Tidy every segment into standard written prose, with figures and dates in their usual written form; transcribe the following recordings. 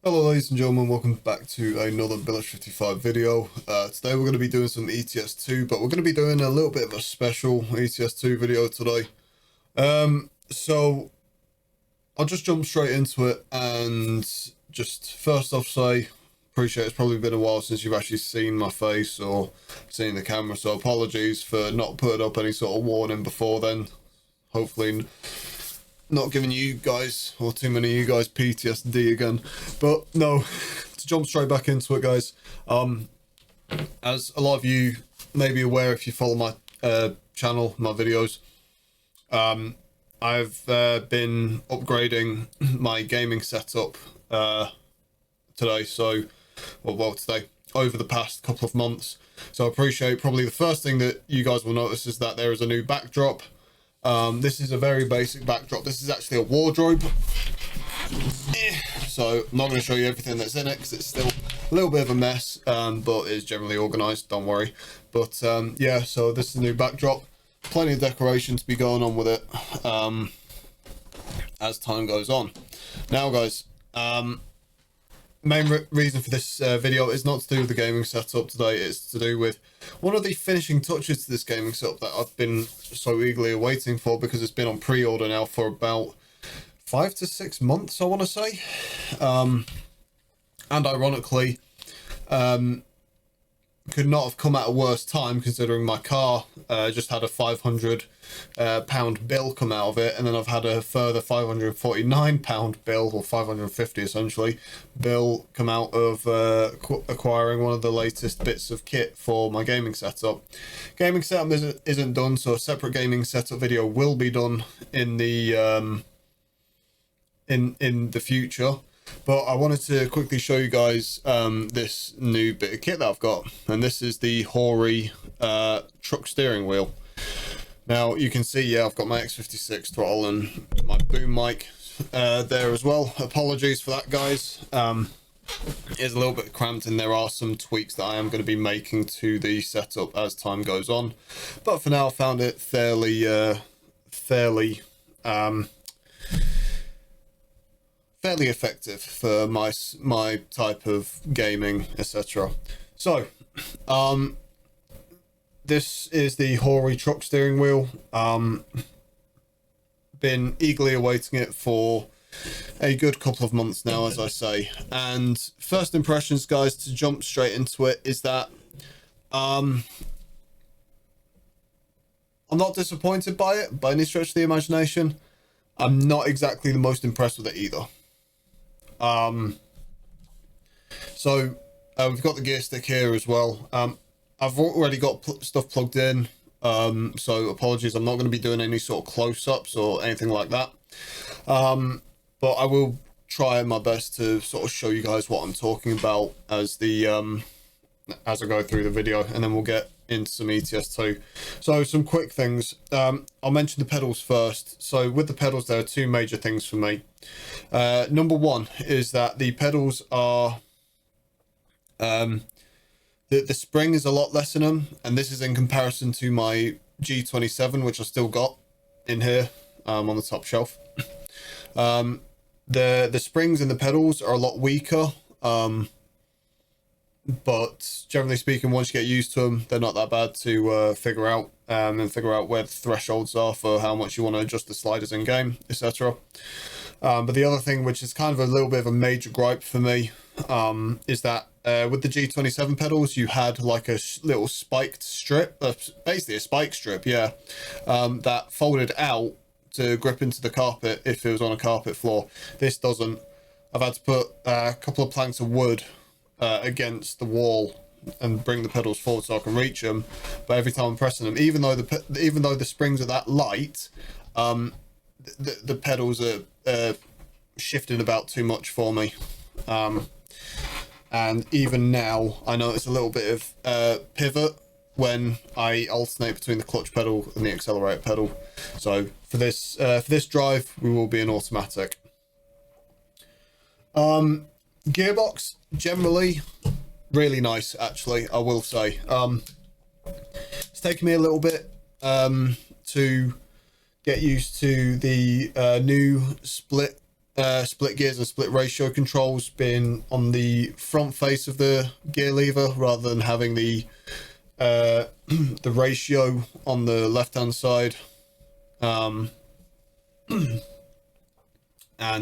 Hello ladies and gentlemen, welcome back to another Village 55 video. Today we're going to be doing some ETS2, but we're going to be doing a little bit of a special ETS2 video today. So I'll just jump straight into it and just first off say, appreciate it's probably been a while since you've actually seen my face or seen the camera, so apologies for not putting up any sort of warning before then. Hopefully not giving you guys, or too many of you guys, PTSD again. But no, to jump straight back into it, guys. As a lot of you may be aware if you follow my channel, my videos, I've been upgrading my gaming setup today. So, well, today, over the past couple of months. So I appreciate probably the first thing that you guys will notice is that there is a new backdrop. This is a very basic backdrop. This is actually a wardrobe. So I'm not going to show you everything that's in it because it's still a little bit of a mess, but it's generally organised, don't worry. But yeah, so this is a new backdrop. Plenty of decoration to be going on with it as time goes on. Now guys, main reason for this video is not to do with the gaming setup today. It's to do with one of the finishing touches to this gaming setup that I've been so eagerly awaiting for, because it's been on pre-order now for about 5 to 6 months, I want to say. And ironically, could not have come at a worse time, considering my car just had a £500 bill come out of it, and then I've had a further £549 bill, or 550 essentially, bill come out of acquiring one of the latest bits of kit for my gaming setup. Gaming setup isn't done, so a separate gaming setup video will be done in the in the future. But I wanted to quickly show you guys this new bit of kit that I've got, and this is the HORI truck steering wheel. Now you can see, yeah, I've got my X56 throttle and my boom mic there as well. Apologies for that, guys. It's a little bit cramped, and there are some tweaks that I am going to be making to the setup as time goes on. But for now, I found it fairly effective for my type of gaming, etc. So this is the HORI truck steering wheel. Been eagerly awaiting it for a good couple of months now, as I say. And first impressions, guys, to jump straight into it, is that I'm not disappointed by it by any stretch of the imagination. I'm not exactly the most impressed with it either. So we've got the gear stick here as well. I've already got stuff plugged in, so apologies, I'm not going to be doing any sort of close-ups or anything like that. But I will try my best to sort of show you guys what I'm talking about as the as I go through the video, and then we'll get into some ETS2. So some quick things. I'll mention the pedals first. So with the pedals, there are two major things for me. Number one is that the pedals are the spring is a lot less in them, and this is in comparison to my G27, which I still got in here on the top shelf. The springs in the pedals are a lot weaker, but generally speaking, once you get used to them, they're not that bad to figure out, and figure out where the thresholds are for how much you want to adjust the sliders in game, etc. But the other thing, which is kind of a little bit of a major gripe for me, is that with the G27 pedals, you had like a little spiked strip, basically a spike strip, yeah, that folded out to grip into the carpet if it was on a carpet floor. This doesn't. I've had to put a couple of planks of wood against the wall and bring the pedals forward so I can reach them. But every time I'm pressing them, even though the springs are that light, the pedals are shifting about too much for me. And even now, I notice a little bit of pivot when I alternate between the clutch pedal and the accelerator pedal. So for this drive, we will be in automatic. Gearbox, generally really nice, actually, I will say. It's taken me a little bit to get used to the new split split gears and split ratio controls being on the front face of the gear lever rather than having the ratio on the left hand side, and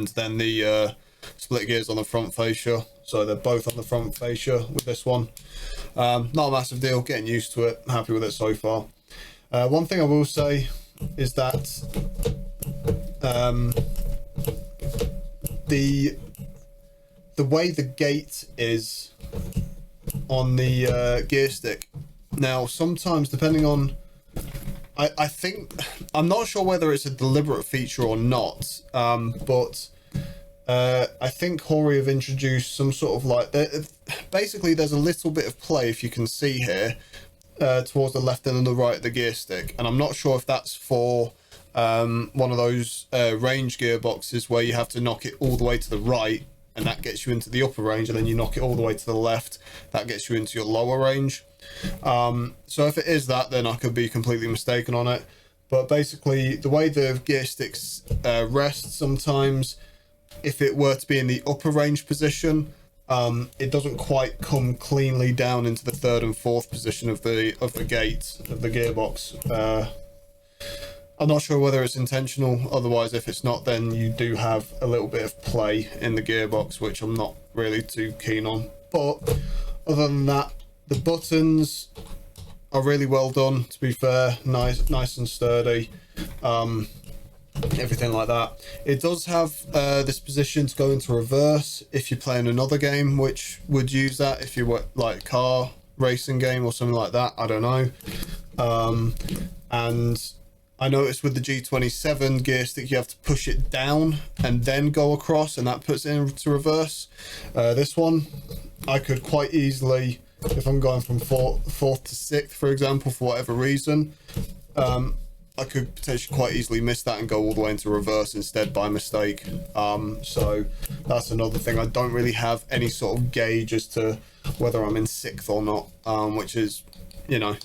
then the split gears on the front fascia. So they're both on the front fascia with this one. Not a massive deal, getting used to it, happy with it so far. One thing I will say is that the way the gate is on the gear stick. Now, sometimes depending on, I think, I'm not sure whether it's a deliberate feature or not, but I think HORI have introduced some sort of like, basically there's a little bit of play, if you can see here, towards the left and the right of the gear stick, and I'm not sure if that's for one of those range gearboxes where you have to knock it all the way to the right and that gets you into the upper range, and then you knock it all the way to the left, that gets you into your lower range. So if it is that, then I could be completely mistaken on it, but basically the way the gear sticks rest, sometimes if it were to be in the upper range position, it doesn't quite come cleanly down into the third and fourth position of the gate of the gearbox. I'm not sure whether it's intentional, otherwise if it's not, then you do have a little bit of play in the gearbox, which I'm not really too keen on. But other than that, the buttons are really well done, to be fair, nice and sturdy, everything like that. It does have this position to go into reverse if you're playing another game which would use that, if you were like a car racing game or something like that, I don't know. And I noticed with the G27 gear stick you have to push it down and then go across, and that puts it into reverse. This one I could quite easily, if I'm going from fourth to sixth, for example, for whatever reason, I could potentially quite easily miss that and go all the way into reverse instead by mistake. So that's another thing. I don't really have any sort of gauge as to whether I'm in sixth or not, which is, you know,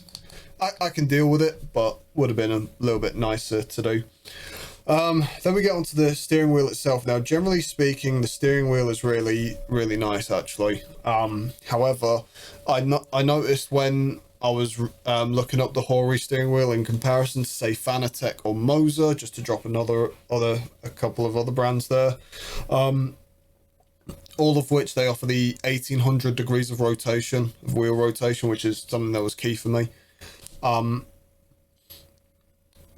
I can deal with it, but would have been a little bit nicer to do. Then we get onto the steering wheel itself. Now, generally speaking, the steering wheel is really nice, actually. However, I noticed when I was looking up the HORI steering wheel in comparison to, say, Fanatec or Moser, just to drop a couple of other brands there, all of which they offer the 1800 degrees of rotation, of wheel rotation, which is something that was key for me.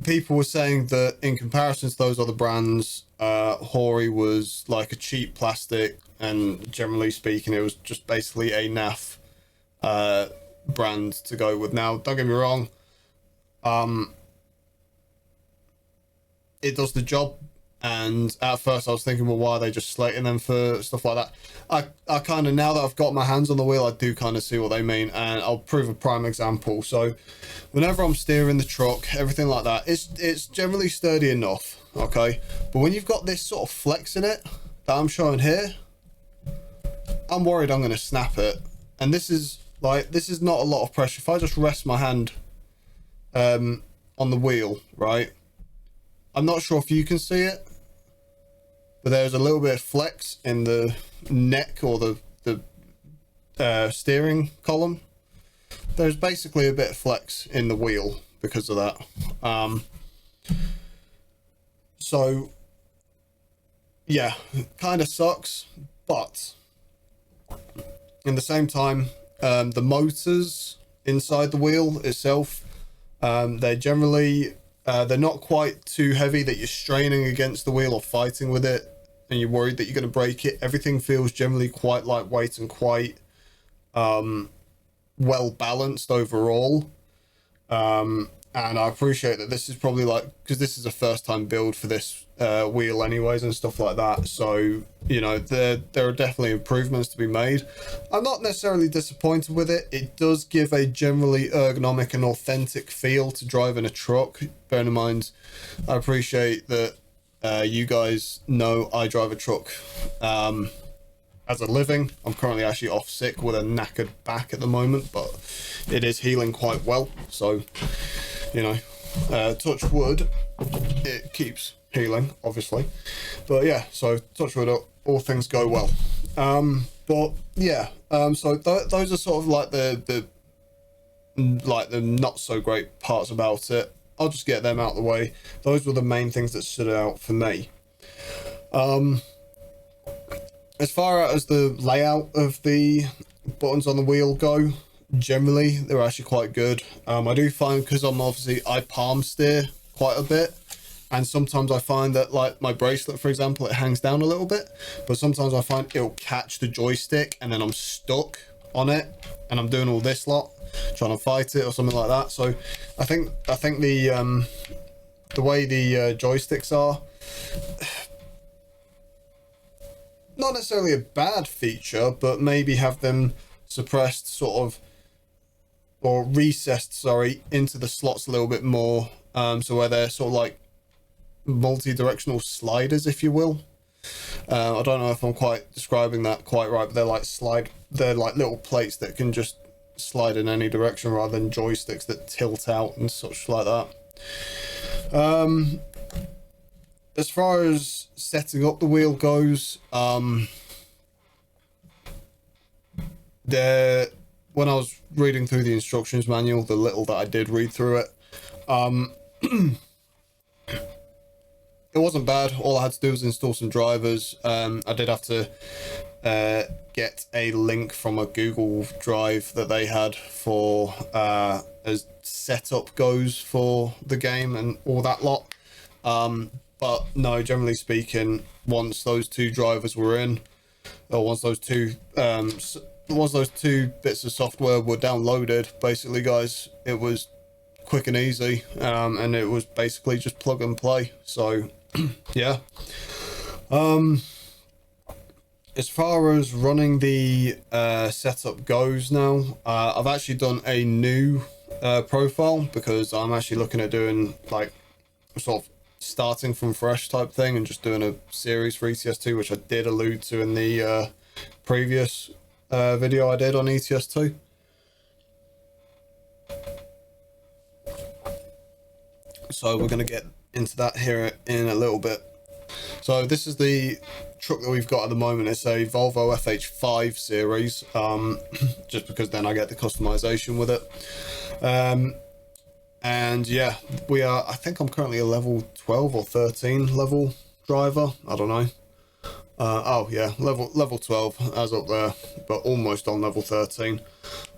People were saying that in comparison to those other brands, HORI was like a cheap plastic, and generally speaking, it was just basically a naff brand to go with. Now, don't get me wrong, it does the job, and at first I was thinking, well, why are they just slating them for stuff like that? I kind of, now that I've got my hands on the wheel, I do kind of see what they mean, and I'll prove a prime example. So whenever I'm steering the truck, everything like that, it's generally sturdy enough, okay? But when you've got this sort of flex in it that I'm showing here, I'm worried I'm going to snap it. And this is not a lot of pressure. If I just rest my hand on the wheel, right, I'm not sure if you can see it, but there's a little bit of flex in the neck or the steering column. There's basically a bit of flex in the wheel because of that. So yeah, kind of sucks, but in the same time, the motors inside the wheel itself, they're generally they're not quite too heavy that you're straining against the wheel or fighting with it and you're worried that you're going to break it. Everything feels generally quite lightweight and quite well balanced overall. And I appreciate that this is probably like, because this is a first time build for this wheel anyways and stuff like that, so you know, there are definitely improvements to be made. I'm not necessarily disappointed with it. It does give a generally ergonomic and authentic feel to driving a truck. Bearing in mind, I appreciate that you guys know I drive a truck as a living. I'm currently actually off sick with a knackered back at the moment, but it is healing quite well, so you know, touch wood, it keeps healing, obviously. But yeah, so touch wood, all things go well. But yeah, so those are sort of like the not so great parts about it. I'll just get them out of the way. Those were the main things that stood out for me. As far as the layout of the buttons on the wheel go, generally they're actually quite good. I do find, because I palm steer quite a bit, and sometimes I find that, like my bracelet for example, it hangs down a little bit, but sometimes I find it'll catch the joystick and then I'm stuck on it and I'm doing all this lot trying to fight it or something like that. So I think the way the joysticks are, not necessarily a bad feature, but maybe have them suppressed sort of, or recessed, sorry, into the slots a little bit more, so where they're sort of like multi-directional sliders, if you will. I don't know if I'm quite describing that quite right, but they're like little plates that can just slide in any direction rather than joysticks that tilt out and such like that. As far as setting up the wheel goes, when I was reading through the instructions manual, the little that I did read through it, it wasn't bad. All I had to do was install some drivers. I did have to get a link from a Google Drive that they had for as setup goes for the game and all that lot. But no, generally speaking, once those two drivers were in, or once those two bits of software were downloaded, basically, guys, it was quick and easy, and it was basically just plug and play. So yeah. As far as running the setup goes now, I've actually done a new profile, because I'm actually looking at doing like sort of starting from fresh type thing and just doing a series for ETS2, which I did allude to in the previous video I did on ETS2. So we're going to get into that here in a little bit. So this is the truck that we've got at the moment. It's a Volvo FH5 series, just because then I get the customization with it. And yeah, I think I'm currently a level 12 or 13 level driver. I don't know. Oh yeah, level 12 as up there, but almost on level 13.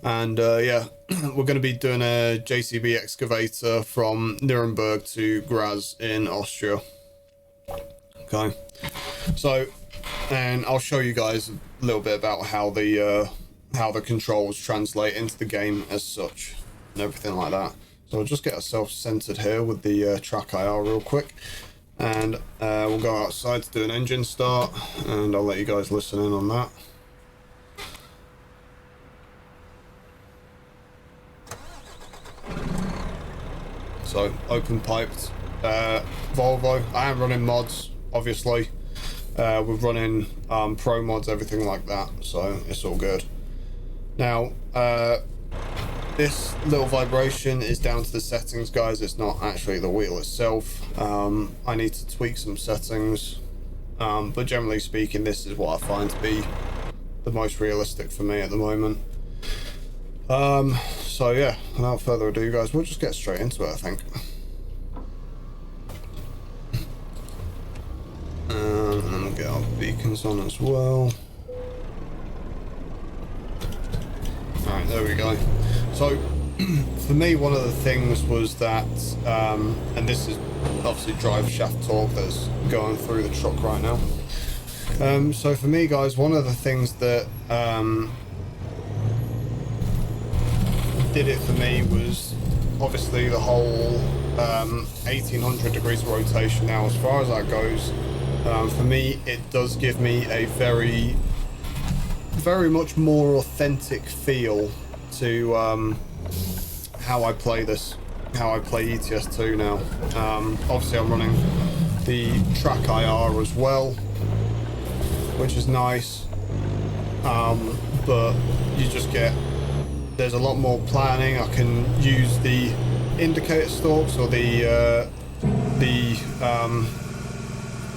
And yeah, we're going to be doing a JCB excavator from Nuremberg to Graz in Austria. Okay, so, and I'll show you guys a little bit about how the controls translate into the game as such and everything like that. So we'll just get ourselves centered here with the track IR real quick, and we'll go outside to do an engine start, and I'll let you guys listen in on that. So open piped Volvo. I am running mods, obviously. We're running pro mods, everything like that, so it's all good. Now this little vibration is down to the settings, guys. It's not actually the wheel itself. I need to tweak some settings, but generally speaking, this is what I find to be the most realistic for me at the moment. So yeah, without further ado, guys, we'll just get straight into it, I think. And then we'll get our beacons on as well. Alright, there we go. So, for me, one of the things was that, and this is obviously drive shaft torque that's going through the truck right now. So for me, guys, one of the things that did it for me was obviously the whole 1800 degrees of rotation. Now, as far as that goes, for me, it does give me a very much more authentic feel to how I play ETS2 now. Obviously I'm running the track IR as well, which is nice, but you just get, there's a lot more planning. I can use the indicator stalks or the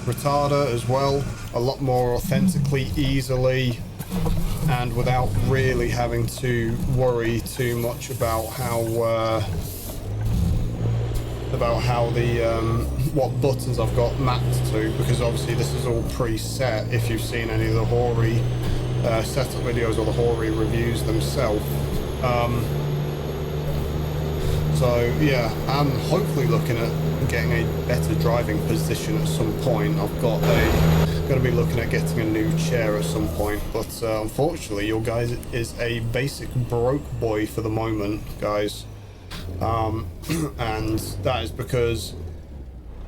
retarder as well, a lot more authentically, easily, and without really having to worry too much about how the what buttons I've got mapped to, because obviously this is all preset if you've seen any of the HORI setup videos or the HORI reviews themselves. So yeah, I'm hopefully looking at getting a better driving position at some point. I've got going to be looking at getting a new chair at some point, but unfortunately your guys is a basic broke boy for the moment, guys. And that is because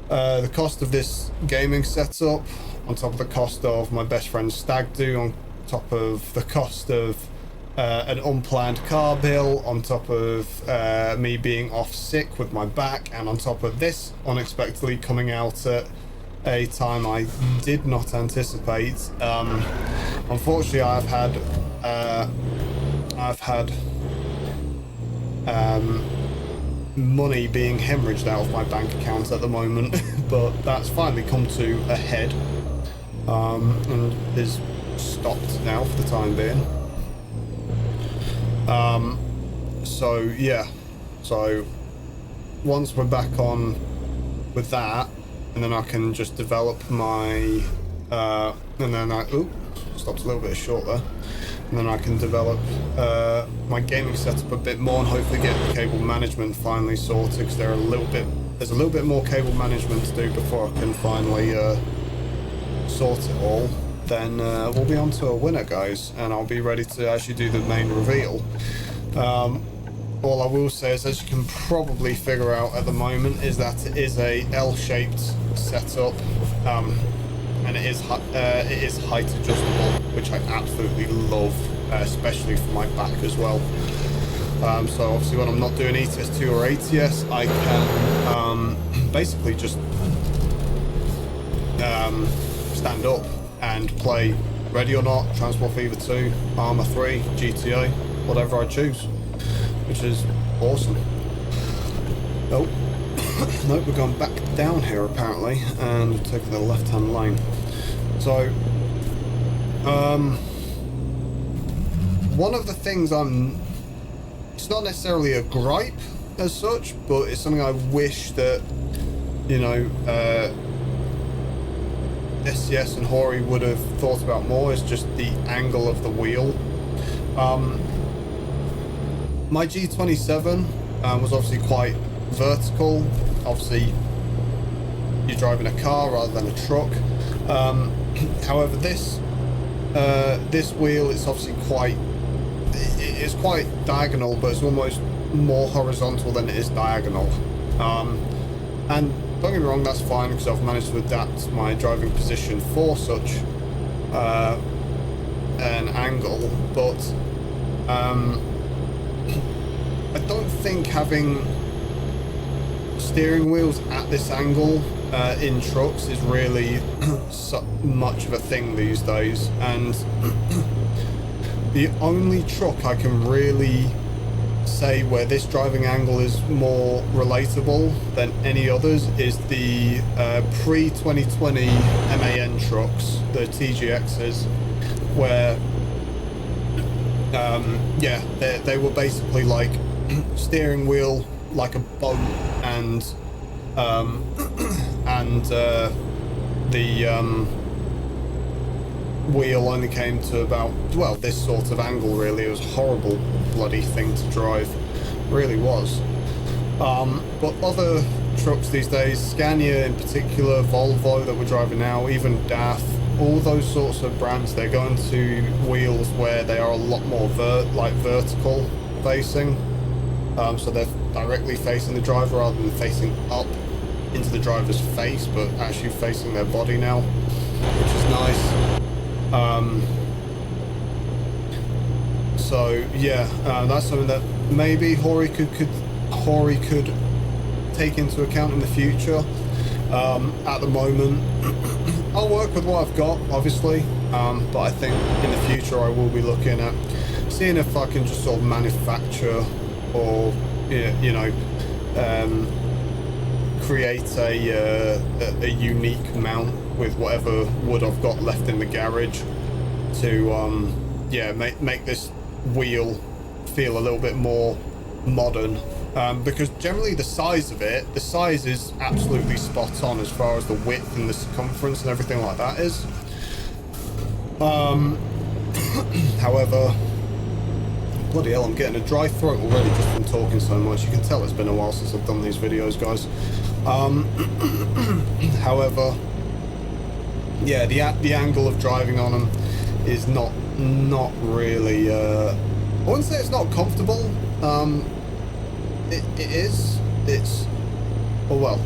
the cost of this gaming setup, on top of the cost of my best friend's stag do, on top of the cost of an unplanned car bill, on top of me being off sick with my back, and on top of this unexpectedly coming out at a time I did not anticipate. Unfortunately, I've had money being hemorrhaged out of my bank account at the moment, but that's finally come to a head, and is stopped now for the time being. So yeah, so once we're back on with that, and then I can just develop my and then stopped a little bit short there, and then I can develop my gaming setup a bit more and hopefully get the cable management finally sorted, because there's a little bit more cable management to do before I can finally sort it all. Then we'll be on to a winner, guys, and I'll be ready to actually do the main reveal. All I will say is, as you can probably figure out at the moment, is that it is a L-shaped setup, and it is height adjustable, which I absolutely love, especially for my back as well. So obviously when I'm not doing ETS2 or ATS, I can basically just stand up and play Ready or Not, Transport Fever 2, Arma 3, GTA, whatever I choose, which is awesome. Oh, nope, we're going back down here apparently, and we're taking the left-hand lane. So, one of the things it's not necessarily a gripe as such, but it's something I wish that, you know, SCS and HORI would have thought about more, is just the angle of the wheel. My G27 was obviously quite vertical. Obviously, you're driving a car rather than a truck. However, this wheel is obviously it's quite diagonal, but it's almost more horizontal than it is diagonal. And don't get me wrong, that's fine, because I've managed to adapt my driving position for such an angle, but I don't think having steering wheels at this angle in trucks is really so much of a thing these days, and the only truck I can really say where this driving angle is more relatable than any others is the pre-2020 MAN trucks, the TGXs, where yeah, they were basically like steering wheel like a boat, and the wheel only came to about, well, this sort of angle really. It was a horrible bloody thing to drive, really was. But other trucks these days, Scania in particular, Volvo that we're driving now, even DAF, all those sorts of brands, they're going to wheels where they are a lot more vertical facing. So they're directly facing the driver rather than facing up into the driver's face, but actually facing their body now, which is nice. So yeah, that's something that maybe HORI could take into account in the future. At the moment, I'll work with what I've got, obviously, but I think in the future I will be looking at seeing if I can just sort of manufacture or, you know, create a unique mount with whatever wood I've got left in the garage to yeah, make this wheel feel a little bit more modern, because generally the size is absolutely spot on as far as the width and the circumference and everything like that is. However, bloody hell, I'm getting a dry throat already just from talking so much. You can tell it's been a while since I've done these videos, guys. However, yeah, the angle of driving on them is not really, I wouldn't say it's not comfortable. It's well,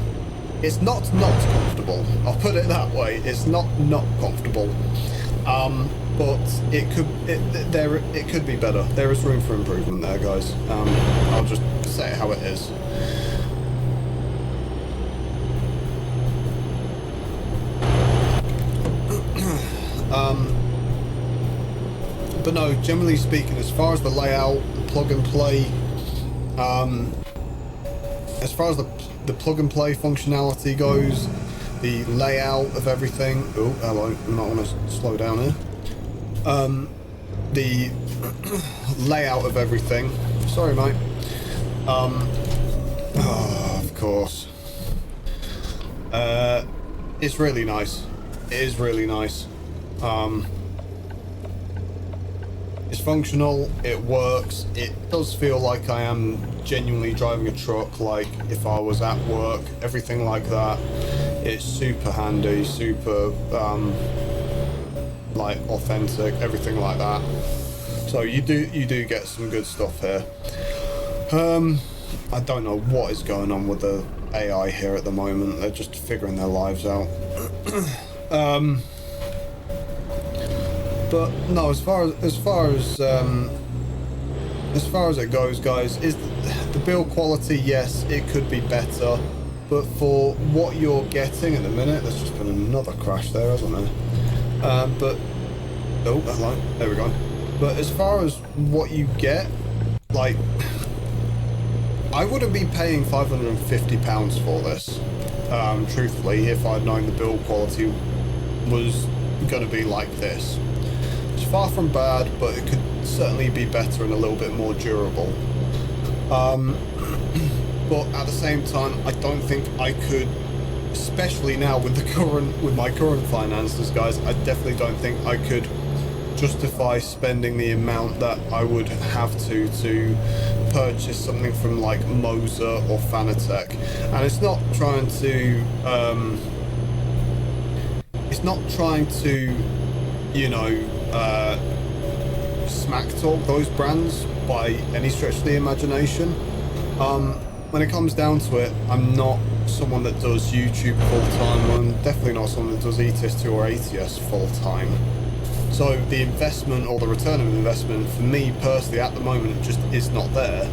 it's not comfortable, I'll put it that way. It's not comfortable, but it could be better. There is room for improvement there, guys. I'll just say it how it is. But no, generally speaking, as far as the layout, plug and play, as far as the plug and play functionality goes, the layout of everything. Oh, hello, you might want to slow down here. The layout of everything. Sorry, mate. Oh, of course. It's really nice. It is really nice. It's functional, it works, it does feel like I am genuinely driving a truck, like if I was at work, everything like that. It's super handy, super like authentic, everything like that. So you do get some good stuff here. I don't know what is going on with the AI here at the moment. They're just figuring their lives out. But no, as far as it goes, guys, is the build quality, yes, it could be better, but for what you're getting at the minute, there's just been another crash there, hasn't there? But oh, hello, there we go. But as far as what you get, like, I wouldn't be paying £550 for this, truthfully, if I'd known the build quality was going to be like this. It's far from bad, but it could certainly be better and a little bit more durable. But at the same time, I don't think I could, especially now with my current finances, guys, I definitely don't think I could justify spending the amount that I would have to purchase something from like Moser or Fanatec. And it's not trying to you know, smack talk those brands by any stretch of the imagination. When it comes down to it, I'm not someone that does YouTube full-time. I'm definitely not someone that does ETS2 or ATS full-time. So the investment or the return of investment for me personally at the moment just is not there.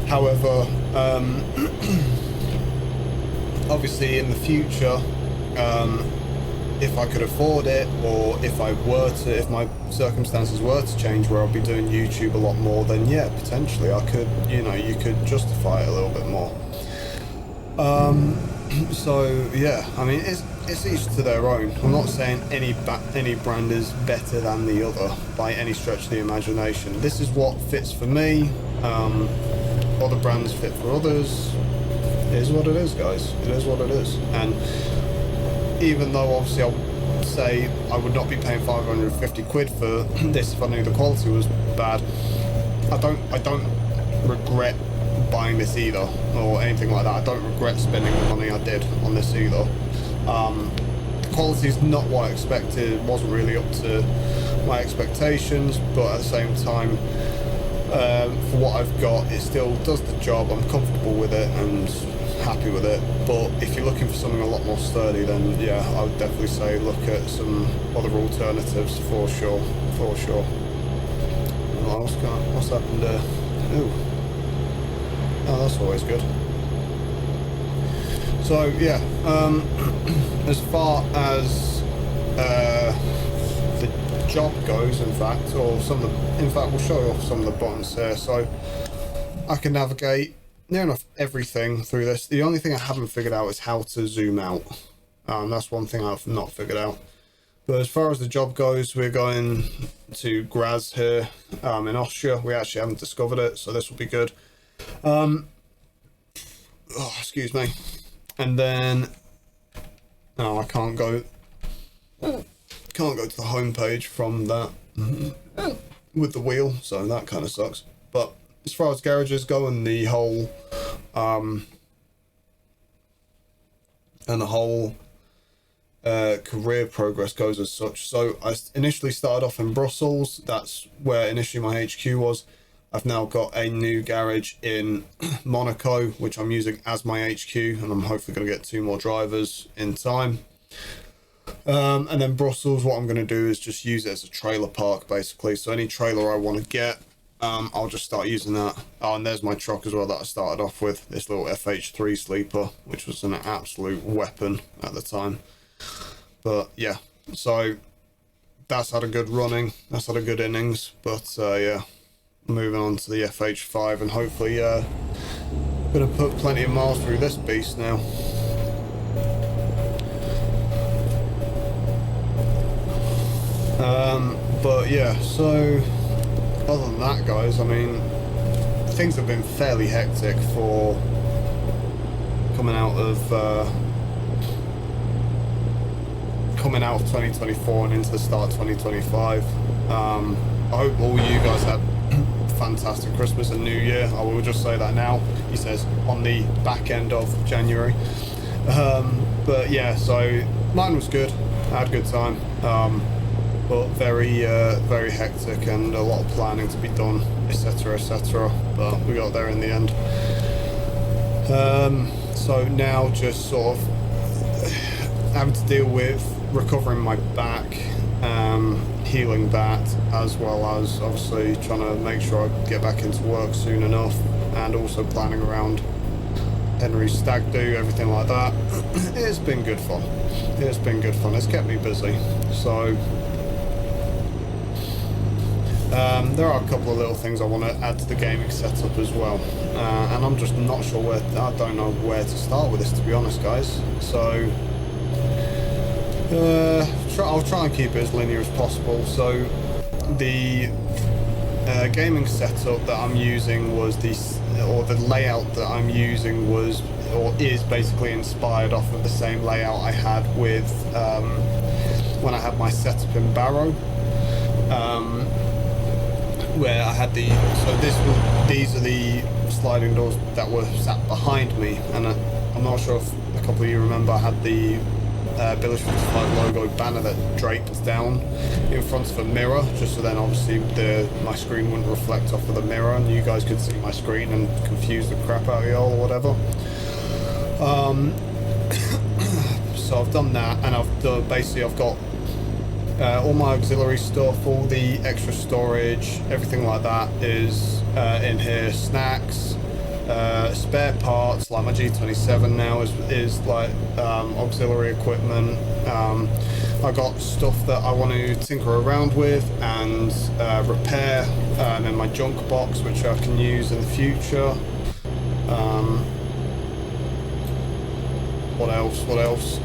However, obviously in the future, if I could afford it, or if my circumstances were to change where I'll be doing YouTube a lot more, then yeah, potentially I could, you know, you could justify it a little bit more. So yeah, I mean, it's each to their own. I'm not saying any brand is better than the other by any stretch of the imagination. This is what fits for me. Other brands fit for others. It is what it is, guys. It is what it is. And even though obviously I'll say I would not be paying 550 quid for this if I knew the quality was bad, I don't regret buying this either, or anything like that. I don't regret spending the money I did on this either. The quality is not what I expected. It wasn't really up to my expectations, but at the same time, for what I've got, it still does the job. I'm comfortable with it and happy with it. But if you're looking for something a lot more sturdy, then yeah, I would definitely say look at some other alternatives for sure. What's happened there? Ooh. Oh, that's always good. So yeah, as far as the job goes, in fact, we'll show you off some of the buttons here. So I can navigate near enough everything through this. The only thing I haven't figured out is how to zoom out. That's one thing I've not figured out. But as far as the job goes, we're going to Graz here in Austria. We actually haven't discovered it, so this will be good. Excuse me. And then, I can't go to the home page from that with the wheel, so that kind of sucks. But as far as garages go and the whole career progress goes as such. So I initially started off in Brussels. That's where initially my HQ was. I've now got a new garage in Monaco, which I'm using as my HQ, and I'm hopefully going to get 2 more drivers in time. And then Brussels, what I'm going to do is just use it as a trailer park, basically. So any trailer I want to get, I'll just start using that. Oh, and there's my truck as well that I started off with, this little FH3 sleeper, which was an absolute weapon at the time. But yeah, so that's had a good running, that's had a good innings. But yeah, moving on to the FH5, and hopefully gonna put plenty of miles through this beast now. But yeah, so other than that, guys, I mean, things have been fairly hectic for coming out of 2024 and into the start of 2025. I hope all you guys had fantastic Christmas and New Year. I will just say that now. He says on the back end of January. But yeah, so mine was good. I had a good time. But very hectic and a lot of planning to be done, etc, etc. But we got there in the end. So now just sort of having to deal with recovering my back, healing that, as well as obviously trying to make sure I get back into work soon enough, and also planning around Henry's stag do, everything like that. It's been good fun. It's been good fun. It's kept me busy. So there are a couple of little things I want to add to the gaming setup as well, and I'm just not sure I don't know where to start with this, to be honest, guys. So I'll try and keep it as linear as possible. So the gaming setup that I'm using was the layout that I'm using was, or is, basically inspired off of the same layout I had with when I had my setup in Barrow, where I had these are the sliding doors that were sat behind me, and I'm not sure if a couple of you remember, I had the Village 55 logo banner that draped down in front of a mirror, just so then obviously my screen wouldn't reflect off of the mirror and you guys could see my screen and confuse the crap out of y'all or whatever. So I've done that, and I've got all my auxiliary stuff, all the extra storage, everything like that is in here. Snacks, spare parts, like my G27 now is like auxiliary equipment. I got stuff that I want to tinker around with and repair in my junk box, which I can use in the future. What else?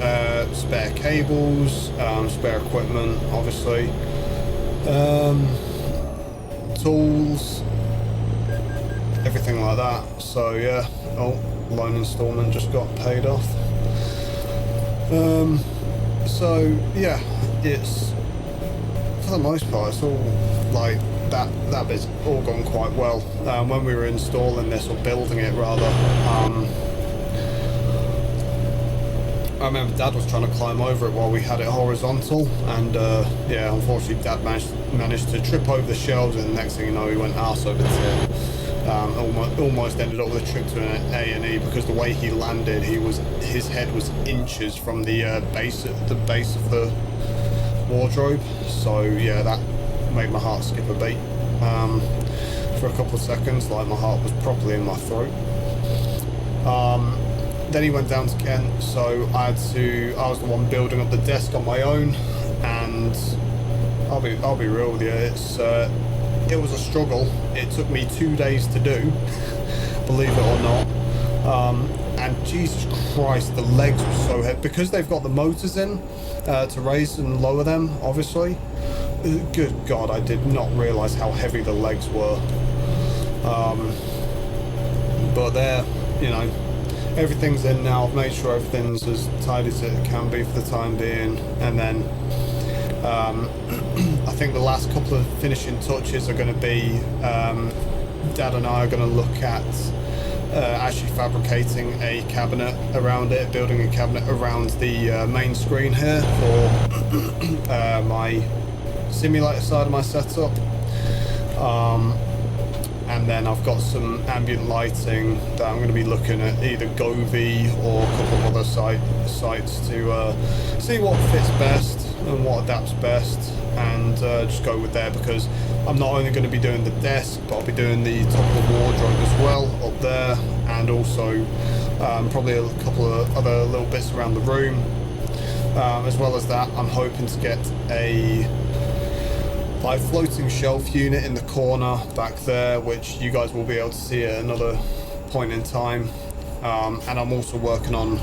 Spare cables, spare equipment, obviously. Tools, everything like that. So yeah, loan installment just got paid off. So yeah, it's, for the most part, it's all like that bit's all gone quite well. When we were installing this, or building it rather, I remember Dad was trying to climb over it while we had it horizontal, and yeah, unfortunately Dad managed to trip over the shelves, and the next thing you know, he went arse over tip. Almost ended up with a trip to an A&E, because the way he landed, his head was inches from the base of the wardrobe. So yeah, that made my heart skip a beat for a couple of seconds, like my heart was properly in my throat. Then he went down to Kent, so I was the one building up the desk on my own, and I'll be real with you, it was a struggle. It took me 2 days to do, believe it or not. and Jesus Christ, the legs were so heavy because they've got the motors in to raise and lower them, obviously. Good God, I did not realize how heavy the legs were. But they're, you know, everything's in now. I've made sure everything's as tight as it can be for the time being, and then I think the last couple of finishing touches are going to be Dad and I are going to look at actually fabricating a cabinet around it, building a cabinet around the main screen here for my simulator side of my setup. And then I've got some ambient lighting that I'm going to be looking at, either Govee or a couple of other sites to see what fits best and what adapts best, and just go with there, because I'm not only going to be doing the desk, but I'll be doing the top of the wardrobe as well up there, and also probably a couple of other little bits around the room. As well as that, I'm hoping to get a floating shelf unit in the corner back there, which you guys will be able to see at another point in time. And I'm also working on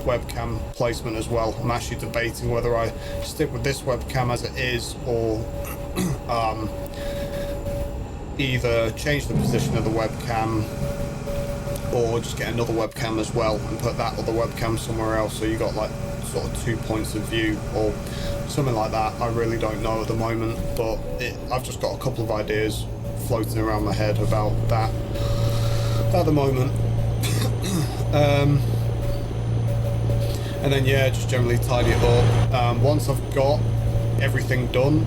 webcam placement as well. I'm actually debating whether I stick with this webcam as it is, or either change the position of the webcam or just get another webcam as well and put that other webcam somewhere else, so you got like sort of 2 points of view or something like that. I really don't know at the moment, but I've just got a couple of ideas floating around my head about that at the moment. And then yeah, just generally tidy it up. Once I've got everything done,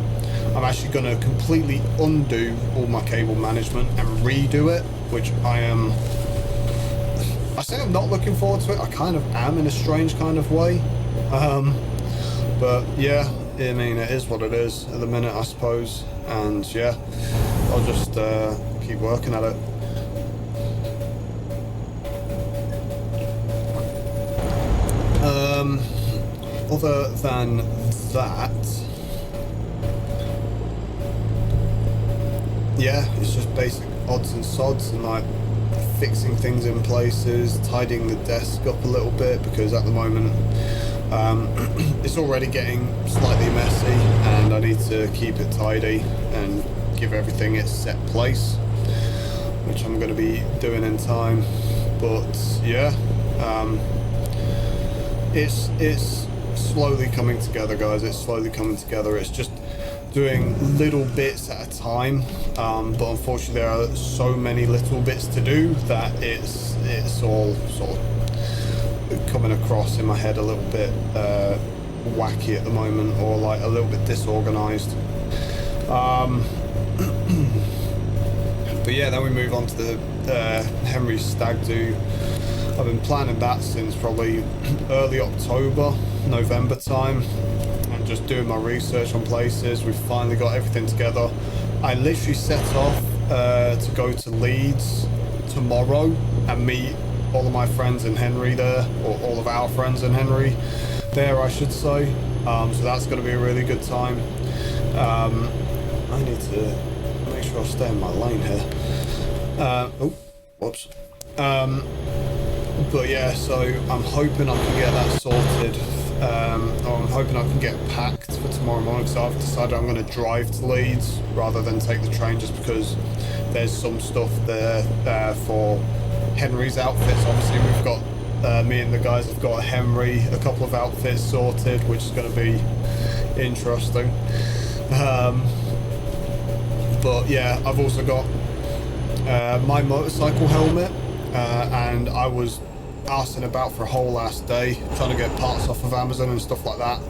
I'm actually going to completely undo all my cable management and redo it, which I say I'm not looking forward to it. I kind of am, in a strange kind of way. But yeah, I mean, it is what it is at the minute, I suppose. And yeah, I'll just keep working at it. Other than that, yeah, it's just basic odds and sods, and like fixing things in places, tidying the desk up a little bit, because at the moment it's already getting slightly messy and I need to keep it tidy and give everything its set place, which I'm going to be doing in time. But yeah, it's slowly coming together, guys. It's slowly coming together. It's just doing little bits at a time, but unfortunately there are so many little bits to do that it's all sort of coming across in my head a little bit wacky at the moment, or like a little bit disorganized. But yeah, then we move on to the Henry Stag Do. I've been planning that since probably early October, November time, and just doing my research on places. We've finally got everything together. I literally set off to go to Leeds tomorrow and meet all of my friends in Henry there, or all of our friends in Henry there, I should say. So that's going to be a really good time. I need to make sure I stay in my lane here. Oh, whoops. But yeah, so I'm hoping I can get that sorted, or I'm hoping I can get packed for tomorrow morning. So I've decided I'm going to drive to Leeds rather than take the train, just because there's some stuff there for Henry's outfits. Obviously we've got, me and the guys have got a couple of outfits sorted, which is going to be interesting. But yeah, I've also got my motorcycle helmet, and I was arsing about for a whole last day trying to get parts off of Amazon and stuff like that,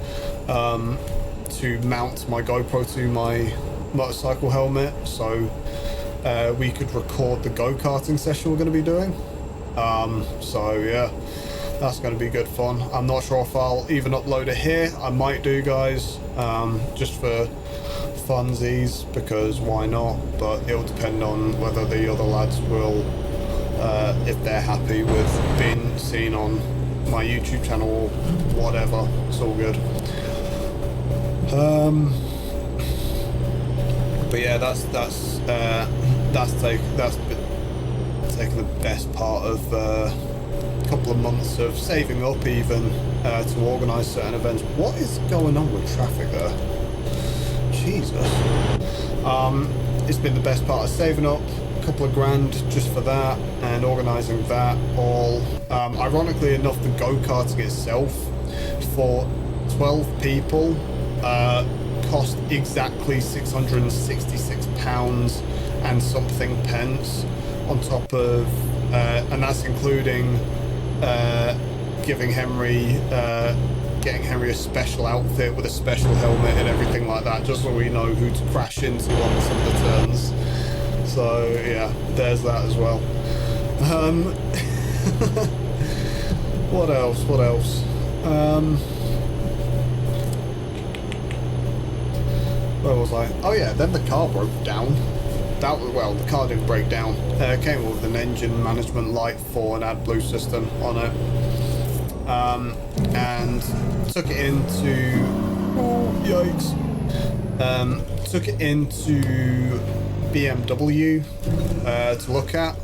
to mount my GoPro to my motorcycle helmet, so we could record the go-karting session we're going to be doing. So yeah, that's going to be good fun. I'm not sure if I'll even upload it here. I might do, guys, just for funsies, because why not? But it'll depend on whether the other lads will, if they're happy with being seen on my YouTube channel or whatever. It's all good. But yeah, that's taking the best part of couple of months of saving up even to organise certain events. What is going on with traffic there? Jesus. It's been the best part of saving up a couple of grand just for that and organising that all. Ironically enough, the go-karting itself for 12 people cost exactly £666 and something pence on top of, and that's including getting Henry a special outfit with a special helmet and everything like that, just so we know who to crash into on some of the turns. So yeah, there's that as well. What else? Where was I? Oh yeah, then the car broke down. Well, the car didn't break down. It came with an engine management light for an AdBlue system on it. And took it into... Oh, yikes. Took it into BMW to look at.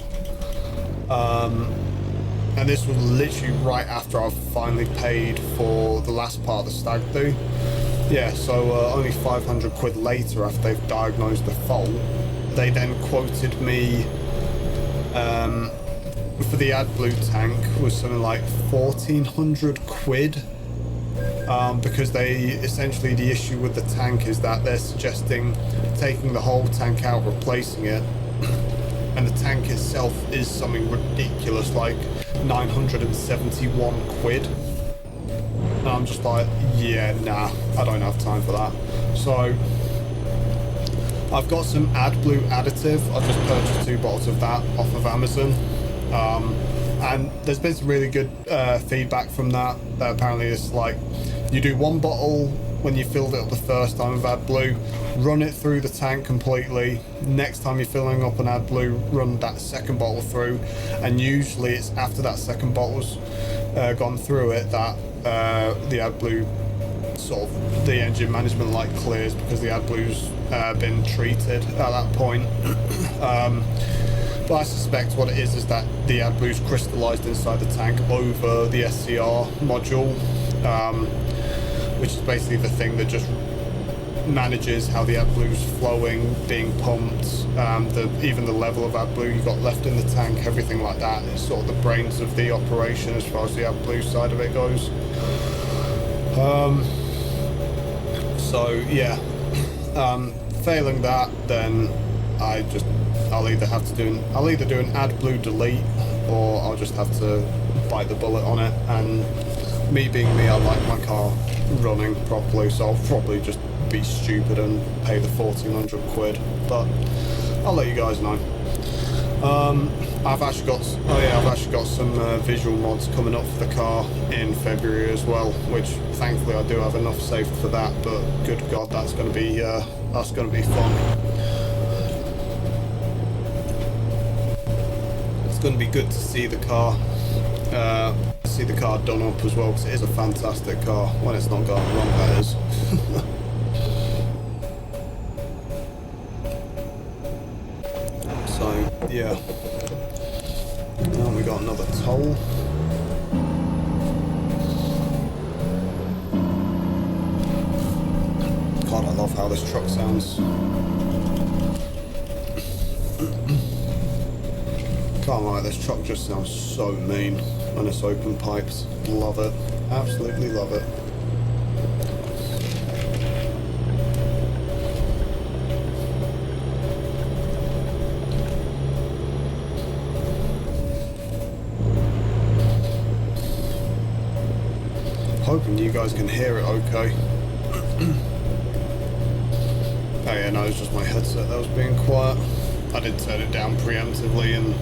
And this was literally right after I finally paid for the last part of the stag do. Yeah, so only 500 quid later after they've diagnosed the fault, they then quoted me for the AdBlue tank was something like 1,400 quid. Because essentially the issue with the tank is that they're suggesting taking the whole tank out, replacing it, and the tank itself is something ridiculous, like 971 quid. And I'm just like, yeah, nah, I don't have time for that. So I've got some AdBlue additive. I've just purchased 2 bottles of that off of Amazon. And there's been some really good feedback from that. Apparently it's like, you do 1 bottle when you filled it up the first time with AdBlue, run it through the tank completely. Next time you're filling up an AdBlue, run that second bottle through. And usually it's after that second bottle's gone through it that the AdBlue sort of, the engine management light clears, because the AdBlue's been treated at that point. But I suspect what it is that the AdBlue's crystallised inside the tank over the SCR module, which is basically the thing that just manages how the AdBlue's flowing, being pumped, even the level of AdBlue you got left in the tank, everything like that. It's sort of the brains of the operation as far as the AdBlue side of it goes. So yeah, failing that, then I'll either do an AdBlue delete, or I'll just have to bite the bullet on it. And me being me, I like my car running properly, so I'll probably just be stupid and pay the 1,400 quid. But I'll let you guys know. I've actually got some visual mods coming up for the car in February as well, which thankfully I do have enough saved for that. But good God, that's going to be fun. It's going to be good to see the car done up as well, because it is a fantastic car when it's not going wrong, that is. So yeah, now we got another toll. God, I love how this truck sounds. Can't lie, this truck just sounds so mean when it's open pipes. Love it. Absolutely love it. Hoping you guys can hear it okay. Oh yeah, no, it's just my headset that was being quiet. I did turn it down preemptively in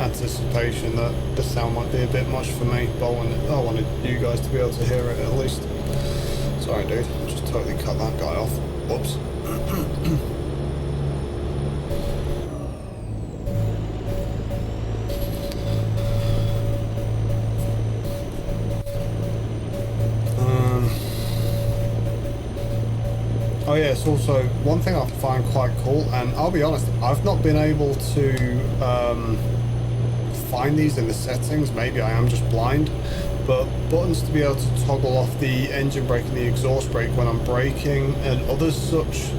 anticipation that the sound might be a bit much for me, but I wanted you guys to be able to hear it at least. Sorry dude, just totally cut that guy off. Whoops. Oh yeah, it's also one thing I find quite cool, and I'll be honest, I've not been able to find these in the settings. Maybe I am just blind, but buttons to be able to toggle off the engine brake and the exhaust brake when I'm braking, and other such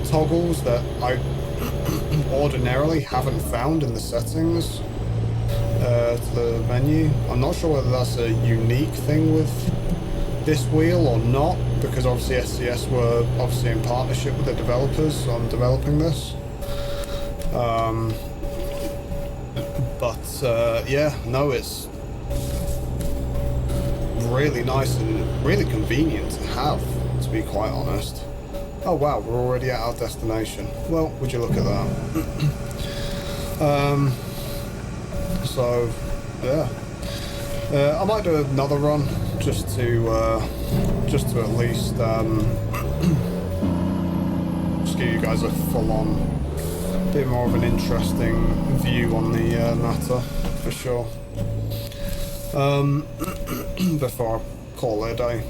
toggles that I ordinarily haven't found in the settings to the menu. I'm not sure whether that's a unique thing with this wheel or not, because obviously SCS were obviously in partnership with the developers, so I'm developing this. Yeah, no, it's really nice and really convenient to have, to be quite honest. Oh wow, we're already at our destination. Well, would you look at that? So yeah, I might do another run just to at least just give you guys a full-on, bit more of an interesting view on the matter, for sure. Before I call it a day.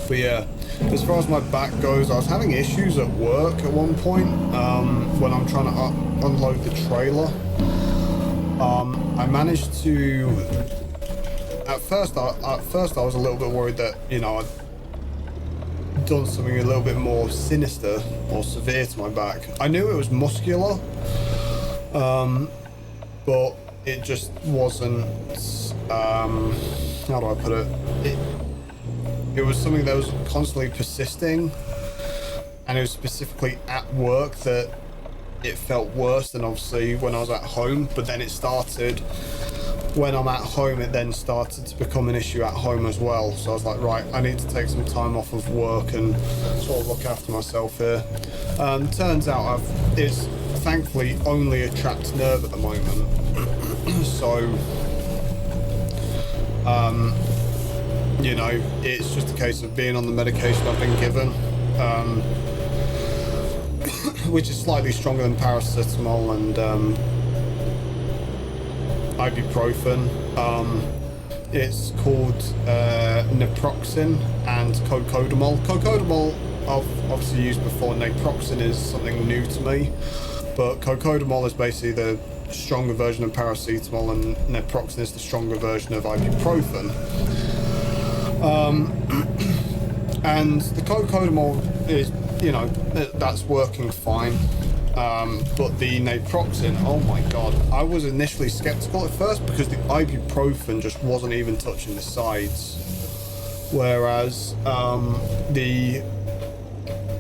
But yeah, as far as my back goes, I was having issues at work at one point when I'm trying to unload the trailer. I managed to. At first I was a little bit worried that, you know, I'd done something a little bit more sinister or severe to my back. I knew it was muscular, but it just wasn't. How do I put it? It was something that was constantly persisting, and it was specifically at work that it felt worse than obviously when I was at home. But then it started when I'm at home, it then started to become an issue at home as well. So I was like, right, I need to take some time off of work and sort of look after myself here. Turns out it's thankfully only a trapped nerve at the moment. So you know, it's just a case of being on the medication I've been given, which is slightly stronger than paracetamol and ibuprofen. It's called naproxen and cocodamol. Cocodamol I've obviously used before. Naproxen is something new to me, but cocodamol is basically the stronger version of paracetamol, and naproxen is the stronger version of ibuprofen. And the cocodamol is, you know, that's working fine. But the naproxen, oh my god, I was initially skeptical at first because the ibuprofen just wasn't even touching the sides, whereas the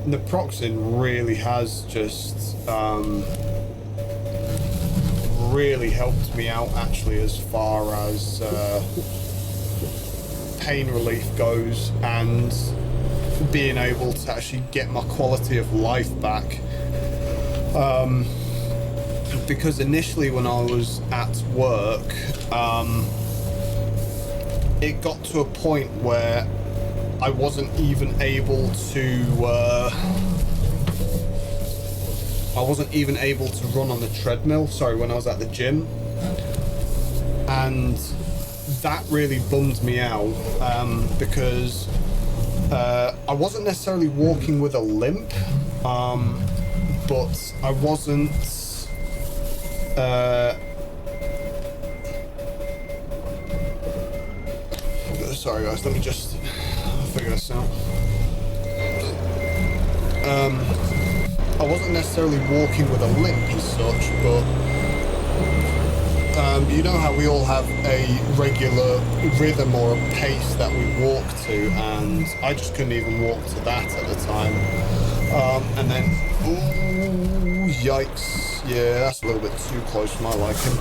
naproxen really has just really helped me out actually, as far as pain relief goes and being able to actually get my quality of life back. Because initially when I was at work, it got to a point where I wasn't even able to run on the treadmill, when I was at the gym, and that really bummed me out, because I wasn't necessarily walking with a limp, but I wasn't sorry guys, let me just figure this out. I wasn't necessarily walking with a limp as such, but you know how we all have a regular rhythm or a pace that we walk to, and I just couldn't even walk to that at the time. And then, ooh, yikes, yeah, that's a little bit too close for my liking.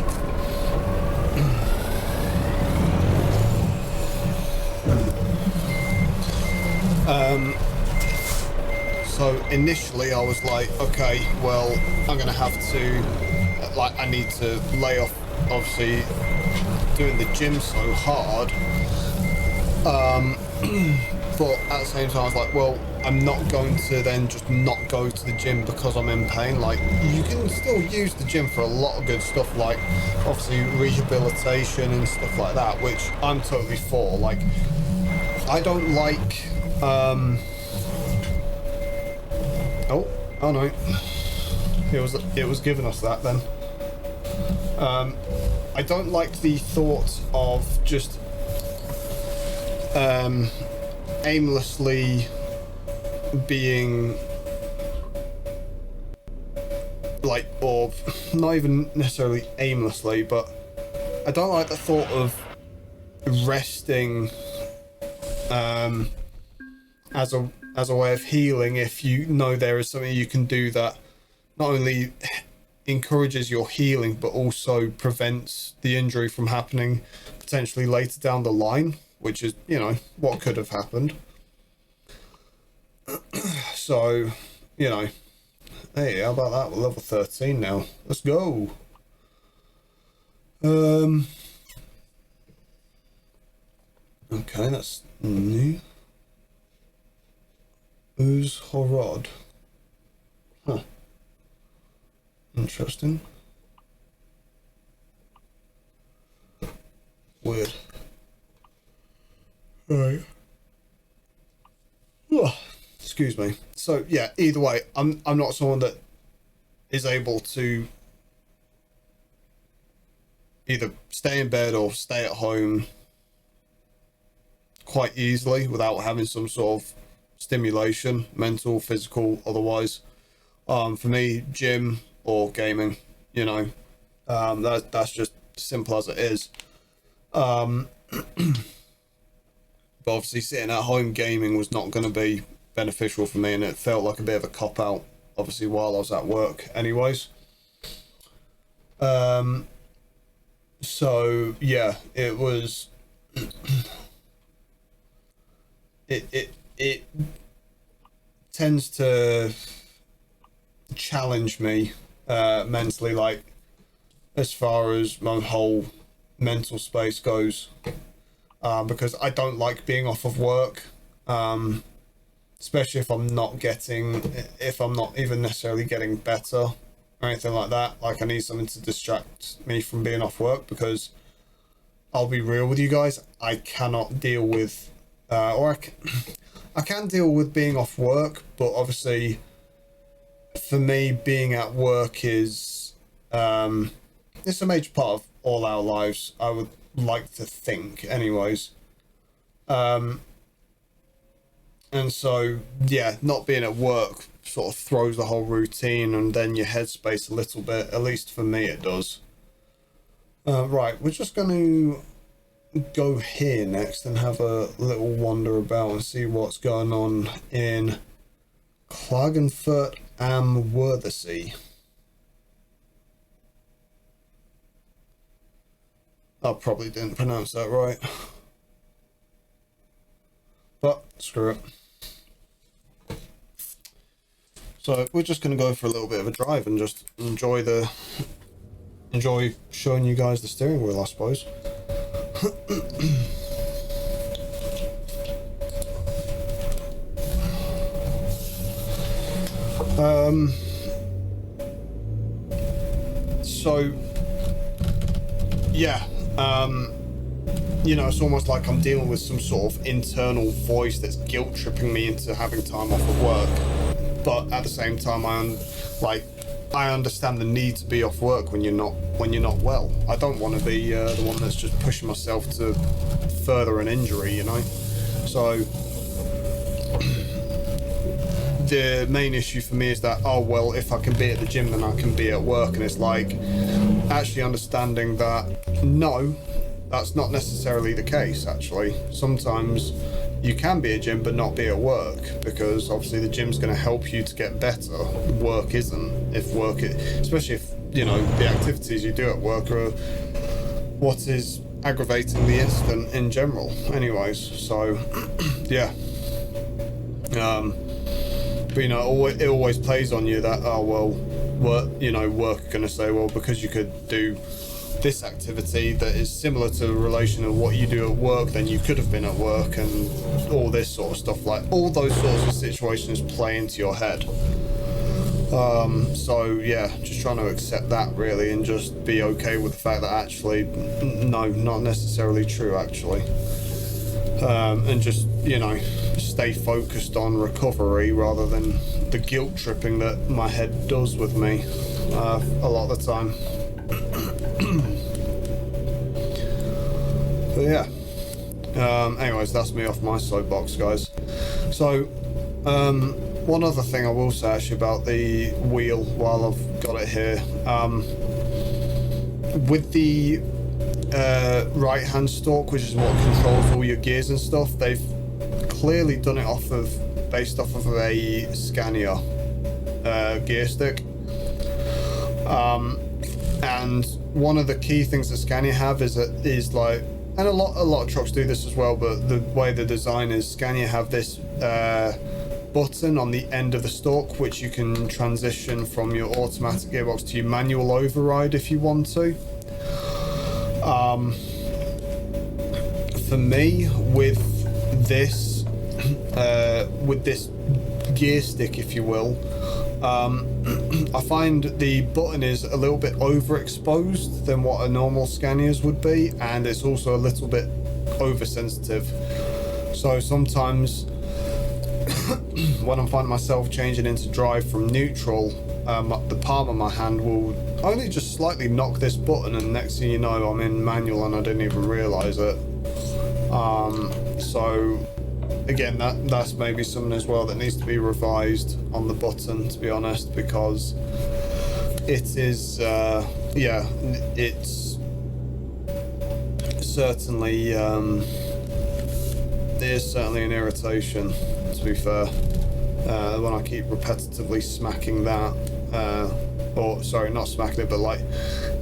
So initially I was like, okay, well, I'm gonna have to, I need to lay off, obviously, doing the gym so hard. But at the same time, I was like, well, I'm not going to then just not go to the gym because I'm in pain. Like, you can still use the gym for a lot of good stuff, like, obviously, rehabilitation and stuff like that, which I'm totally for. Like, I don't like, oh no. It was giving us that then. I don't like the thought of just aimlessly being like, or not even necessarily aimlessly, but I don't like the thought of resting as a way of healing if you know there is something you can do that not only encourages your healing but also prevents the injury from happening potentially later down the line, which is, you know, what could have happened. So, you know, hey, how about that? We're level 13 now. Let's go. Okay, that's new. Who's HORI? Huh. Interesting. Weird. Right. Oh, excuse me. So yeah, either way, I'm not someone that is able to either stay in bed or stay at home quite easily without having some sort of stimulation, mental, physical, otherwise. For me, gym or gaming, you know, that's just simple as it is. But obviously sitting at home gaming was not going to be beneficial for me, and it felt like a bit of a cop-out, obviously, while I was at work anyways. So yeah, it was it tends to challenge me mentally, like as far as my whole mental space goes, because I don't like being off of work, especially if I'm not even necessarily getting better or anything like that. Like, I need something to distract me from being off work, because I'll be real with you guys, I cannot deal with I can deal with being off work, but obviously for me, being at work is it's a major part of all our lives, I would like to think anyways. And so yeah, not being at work sort of throws the whole routine and then your headspace a little bit, at least for me it does. Right, we're just going to go here next and have a little wander about and see what's going on in Klagenfurt am Wörthersee. I probably didn't pronounce that right, but screw it. So we're just going to go for a little bit of a drive and just enjoy showing you guys the steering wheel, I suppose. So yeah, you know, it's almost like I'm dealing with some sort of internal voice that's guilt tripping me into having time off of work, but at the same time I understand the need to be off work when you're not well. I don't want to be the one that's just pushing myself to further an injury, you know. So the main issue for me is that, oh well, if I can be at the gym then I can be at work, and it's like actually understanding that no, that's not necessarily the case. Actually, sometimes you can be at gym but not be at work, because obviously the gym's going to help you to get better. Work isn't. Especially if, you know, the activities you do at work are what is aggravating the incident in general anyways. So yeah, but you know, it always plays on you that, oh well, work are going to say, well, because you could do this activity that is similar to the relation of what you do at work, then you could have been at work, and all this sort of stuff. Like, all those sorts of situations play into your head. So yeah, just trying to accept that really, and just be okay with the fact that actually no, not necessarily true actually. And just, you know, stay focused on recovery rather than the guilt tripping that my head does with me a lot of the time. But yeah. Anyways, that's me off my soapbox, guys. So, one other thing I will say actually about the wheel while I've got it here. With the right-hand stalk, which is what controls all your gears and stuff, they've clearly done it based off of a Scania gear stick. And one of the key things that Scania have is like, and a lot of trucks do this as well, but the way the design is, Scania have this button on the end of the stalk which you can transition from your automatic gearbox to your manual override if you want to. For me, with this gear stick, if you will, I find the button is a little bit overexposed than what a normal Scania's would be, and it's also a little bit oversensitive. So sometimes when I'm finding myself changing into drive from neutral, the palm of my hand will only just slightly knock this button, and next thing you know I'm in manual and I didn't even realise it. So again, that's maybe something as well that needs to be revised on the button, to be honest, because it is it's certainly there's certainly an irritation, to be fair, when I keep repetitively smacking that, or sorry, not smacking it, but like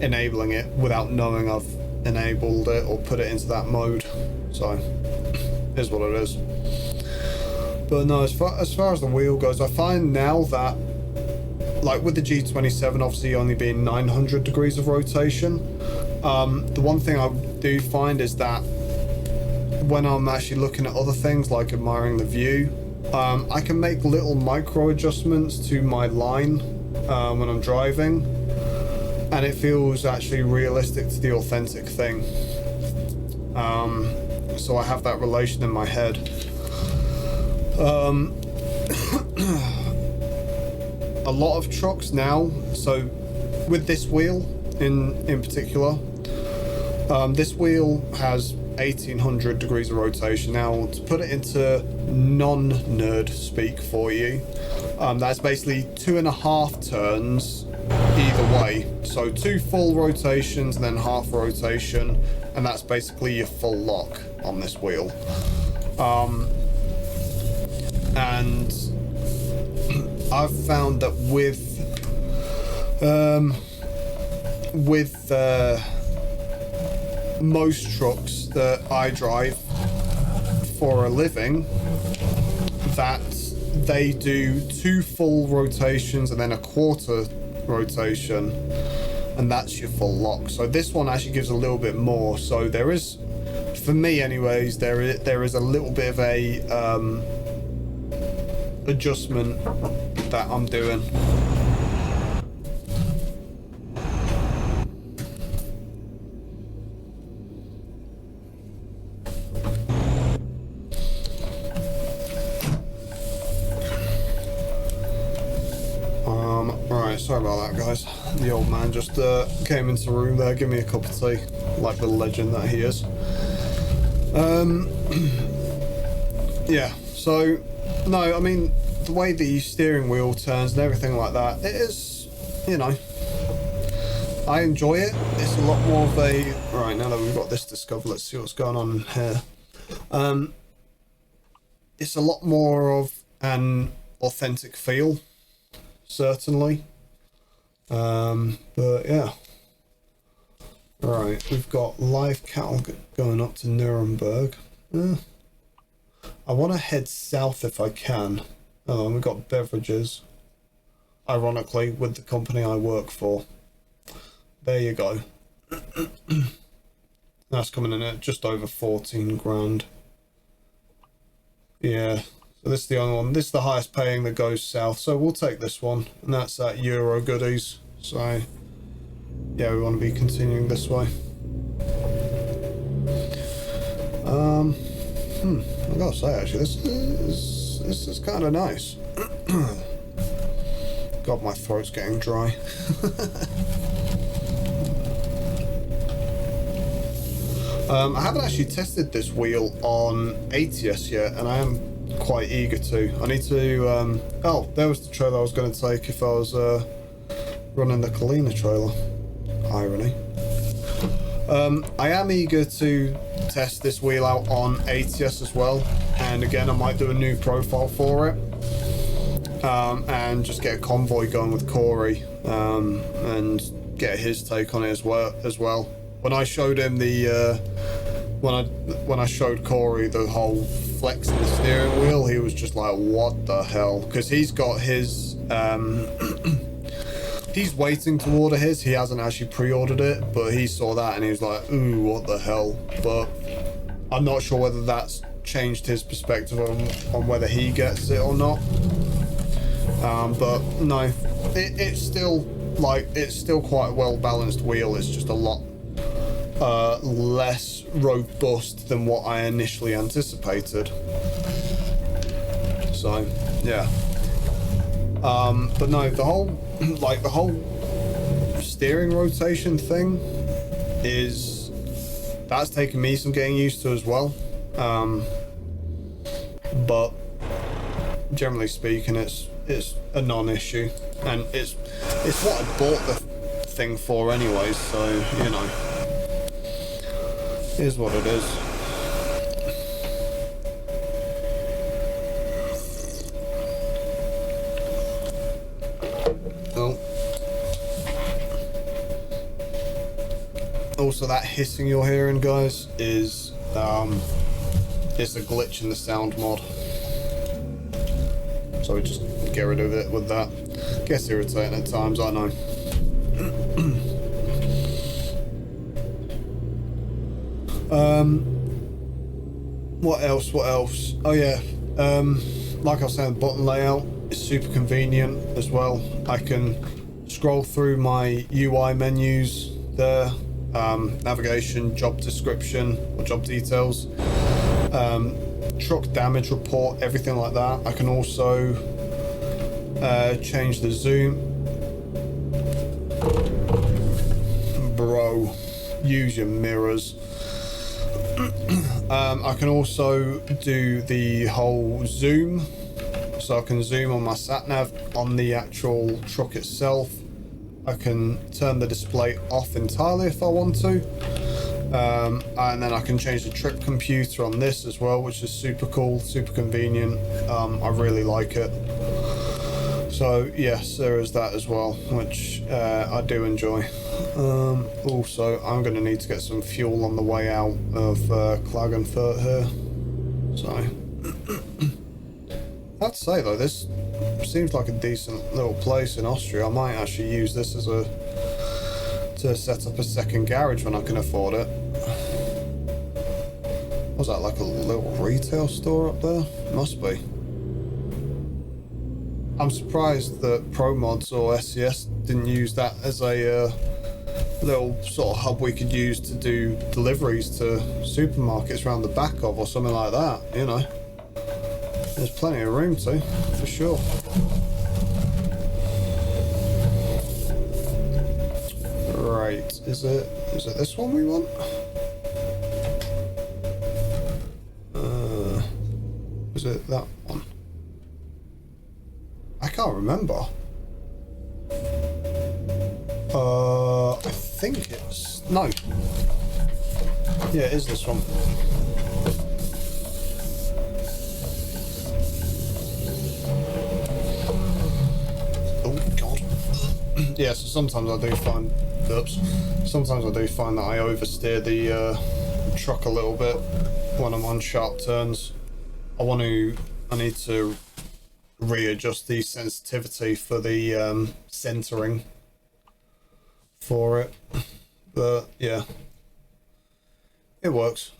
enabling it without knowing I've enabled it or put it into that mode. So is what it is. But no, as far as the wheel goes, I find now that, like with the G27 obviously only being 900 degrees of rotation, the one thing I do find is that when I'm actually looking at other things like admiring the view, I can make little micro adjustments to my line when I'm driving, and it feels actually realistic to the authentic thing. So I have that relation in my head. A lot of trucks now, so with this wheel in particular, this wheel has 1800 degrees of rotation. Now, to put it into non-nerd speak for you, that's basically 2.5 turns either way. So 2 full rotations and then half rotation, and that's basically your full lock on this wheel. And I've found that with most trucks that I drive for a living, that they do 2 full rotations and then a quarter rotation, and that's your full lock. So this one actually gives a little bit more. So there is, for me anyways, there is a little bit of a adjustment that I'm doing. Right, sorry about that, guys. The old man just came into the room there, give me a cup of tea, like the legend that he is. Yeah, so no, I mean, the way the steering wheel turns and everything like that, it is, you know, I enjoy it. It's a lot more of a, right, now that we've got this discovered, let's see what's going on here. It's a lot more of an authentic feel, certainly. But yeah. Right, we've got live cattle going up to Nuremberg. I want to head south if I can. Oh, and we've got beverages, ironically, with the company I work for. There you go. That's coming in at just over 14 grand. Yeah, so this is the only one. This is the highest paying that goes south, so we'll take this one. And that's at Euro Goodies. So yeah, we want to be continuing this way. I gotta say, actually, this is kind of nice. God, my throat's getting dry. I haven't actually tested this wheel on ATS yet, and I am quite eager to. I need to, oh, there was the trailer I was going to take if I was running the Kalina trailer. Irony. I am eager to test this wheel out on ATS as well, and again I might do a new profile for it, and just get a convoy going with Corey, and get his take on it as well. When I showed him the when I showed Corey the whole flexing the steering wheel, he was just like, what the hell? Because he's got his he's waiting to order his. He hasn't actually pre-ordered it, but he saw that and he was like, ooh, what the hell? But I'm not sure whether that's changed his perspective on whether he gets it or not. But no, it's still quite a well-balanced wheel. It's just a lot less robust than what I initially anticipated. So yeah. But no, the whole steering rotation thing that's taken me some getting used to as well. But generally speaking, it's a non-issue, and it's what I bought the thing for anyway. So you know, it is what it is. Also, that hissing you're hearing, guys, is it's a glitch in the sound mod. So we just get rid of it with that. Gets irritating at times, I know. What else? Oh yeah, like I was saying, the button layout is super convenient as well. I can scroll through my UI menus there. Navigation, job description or job details, truck damage report, everything like that. I can also change the zoom. Bro, use your mirrors. I can also do the whole zoom, so I can zoom on my sat nav on the actual truck itself. I can turn the display off entirely if I want to, and then I can change the trip computer on this as well, which is super cool, super convenient. I really like it. So yes, there is that as well, which I do enjoy. Also, I'm going to need to get some fuel on the way out of Klagenfurt here. So I'd say though, this seems like a decent little place in Austria. I might actually use this to set up a second garage when I can afford it. Was that like a little retail store up there? Must be. I'm surprised that ProMods or SCS didn't use that as a little sort of hub we could use to do deliveries to supermarkets around the back of, or something like that, you know. There's plenty of room to, for sure. Right, is it this one we want? Is it that one? I can't remember. I think it's... no. Yeah, it is this one. Yeah, so sometimes I do find, sometimes I do find that I oversteer the truck a little bit when I'm on sharp turns. I need to readjust the sensitivity for the centering for it, but yeah, it works.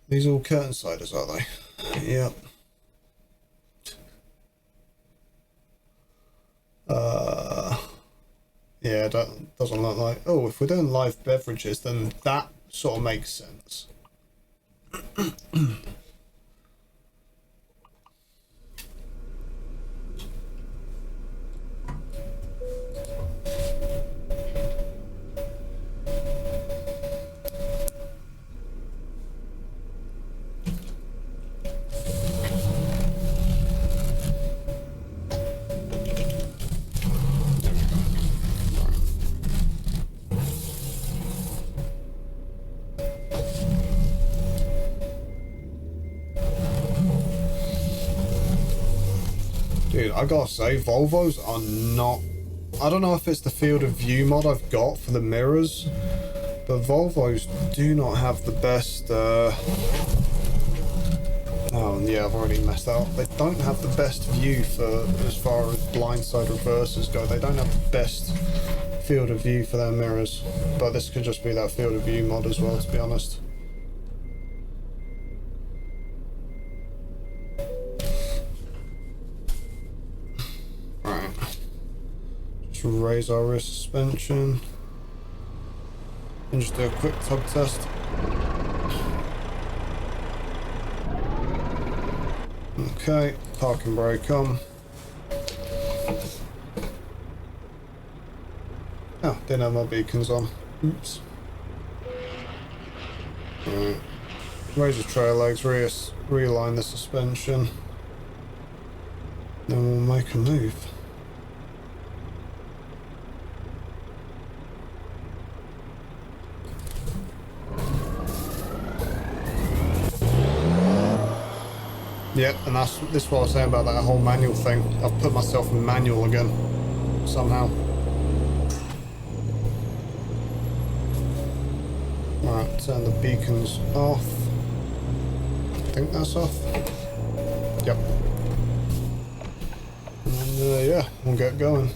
These all curtain sliders, are they? Yep. Yeah, that doesn't look like... oh, if we're doing live beverages, then that sort of makes sense. dude, I gotta say, Volvos are not... I don't know if it's the field of view mod I've got for the mirrors, but Volvos do not have the best... Oh, yeah, I've already messed that up. They don't have the best view for as far as blindside reversers go. They don't have the best field of view for their mirrors. But this could just be that field of view mod as well, to be honest. Right. Just raise our rear suspension. And just do a quick tug test. Okay, parking brake on. Oh, didn't have my beacons on. Oops. Right. Raise the trail legs, realign the suspension. Then we'll make a move. Yep, and this is what I was saying about that whole manual thing. I've put myself in manual again, somehow. Right, turn the beacons off. I think that's off. Yep. And yeah, we'll get going.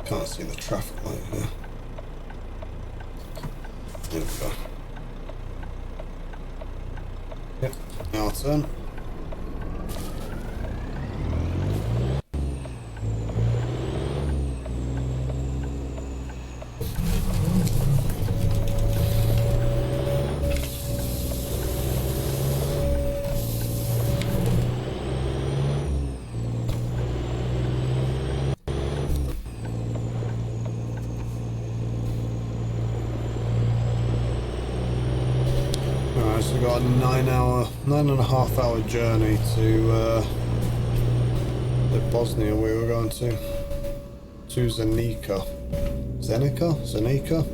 Can't see the traffic light here. There we go. Yep, now turn. So we've got a 9.5 hour journey to the Bosnia we were going to Zenica. Zenica?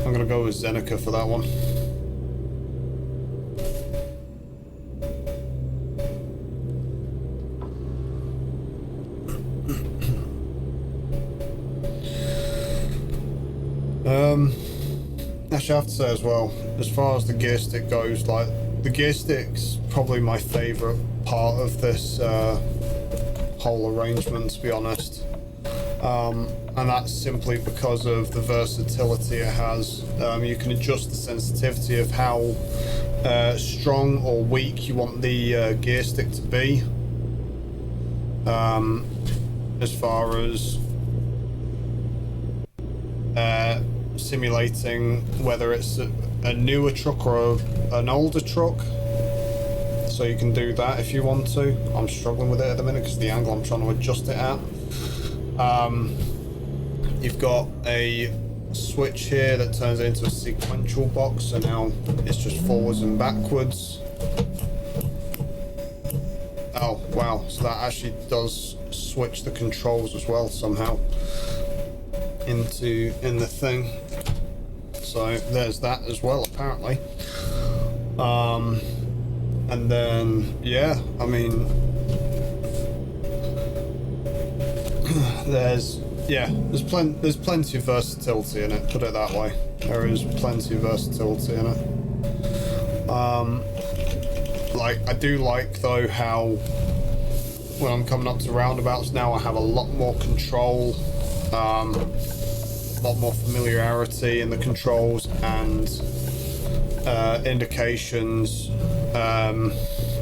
I'm gonna go with Zenica for that one. Actually, I have to say as well, as far as the gear stick goes, like, the gear stick's probably my favourite part of this whole arrangement, to be honest. And that's simply because of the versatility it has. You can adjust the sensitivity of how strong or weak you want the gear stick to be. As far as simulating whether it's a newer truck or an older truck, so you can do that if you want to. I'm struggling with it at the minute because of the angle I'm trying to adjust it at. You've got a switch here that turns it into a sequential box, so now it's just forwards and backwards. Oh wow, so that actually does switch the controls as well somehow in the thing. So there's that as well, apparently. And then yeah, I mean, there's plenty of versatility in it, put it that way. There is plenty of versatility in it. Like, I do like though how when I'm coming up to roundabouts now, I have a lot more control, a lot more familiarity in the controls and indications.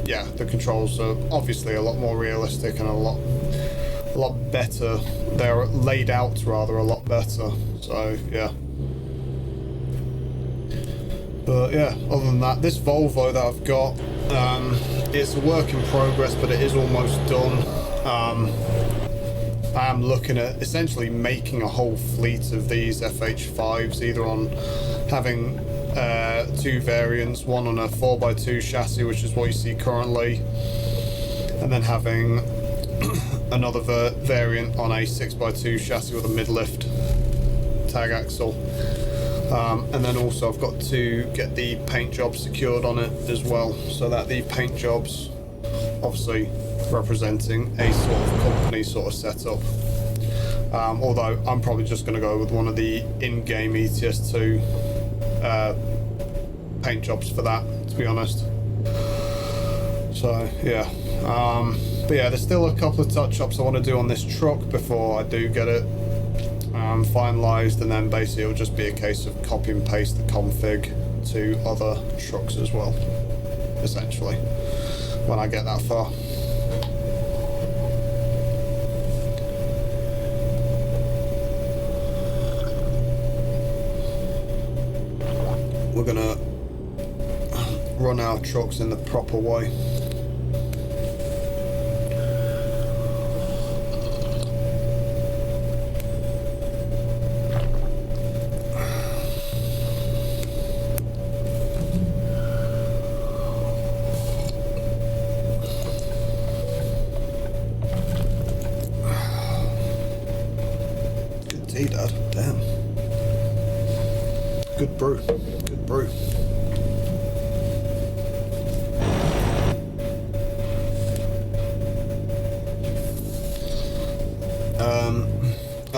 Yeah, the controls are obviously a lot more realistic and a lot better. They're laid out rather a lot better. So yeah. But yeah, other than that, this Volvo that I've got, it's a work in progress, but it is almost done. I am looking at essentially making a whole fleet of these FH5s, either on having two variants, one on a 4x2 chassis, which is what you see currently, and then having another variant on a 6x2 chassis with a mid-lift tag axle. And then also I've got to get the paint jobs secured on it as well, so that the paint jobs obviously representing a sort of company sort of setup. Although I'm probably just going to go with one of the in-game ETS2 paint jobs for that, to be honest. So yeah, but yeah, there's still a couple of touch-ups I want to do on this truck before I do get it finalized, and then basically it'll just be a case of copy and paste the config to other trucks as well, essentially, when I get that far. We're gonna run our trucks in the proper way. Good tea, Dad. Damn. Good brew. Good brew.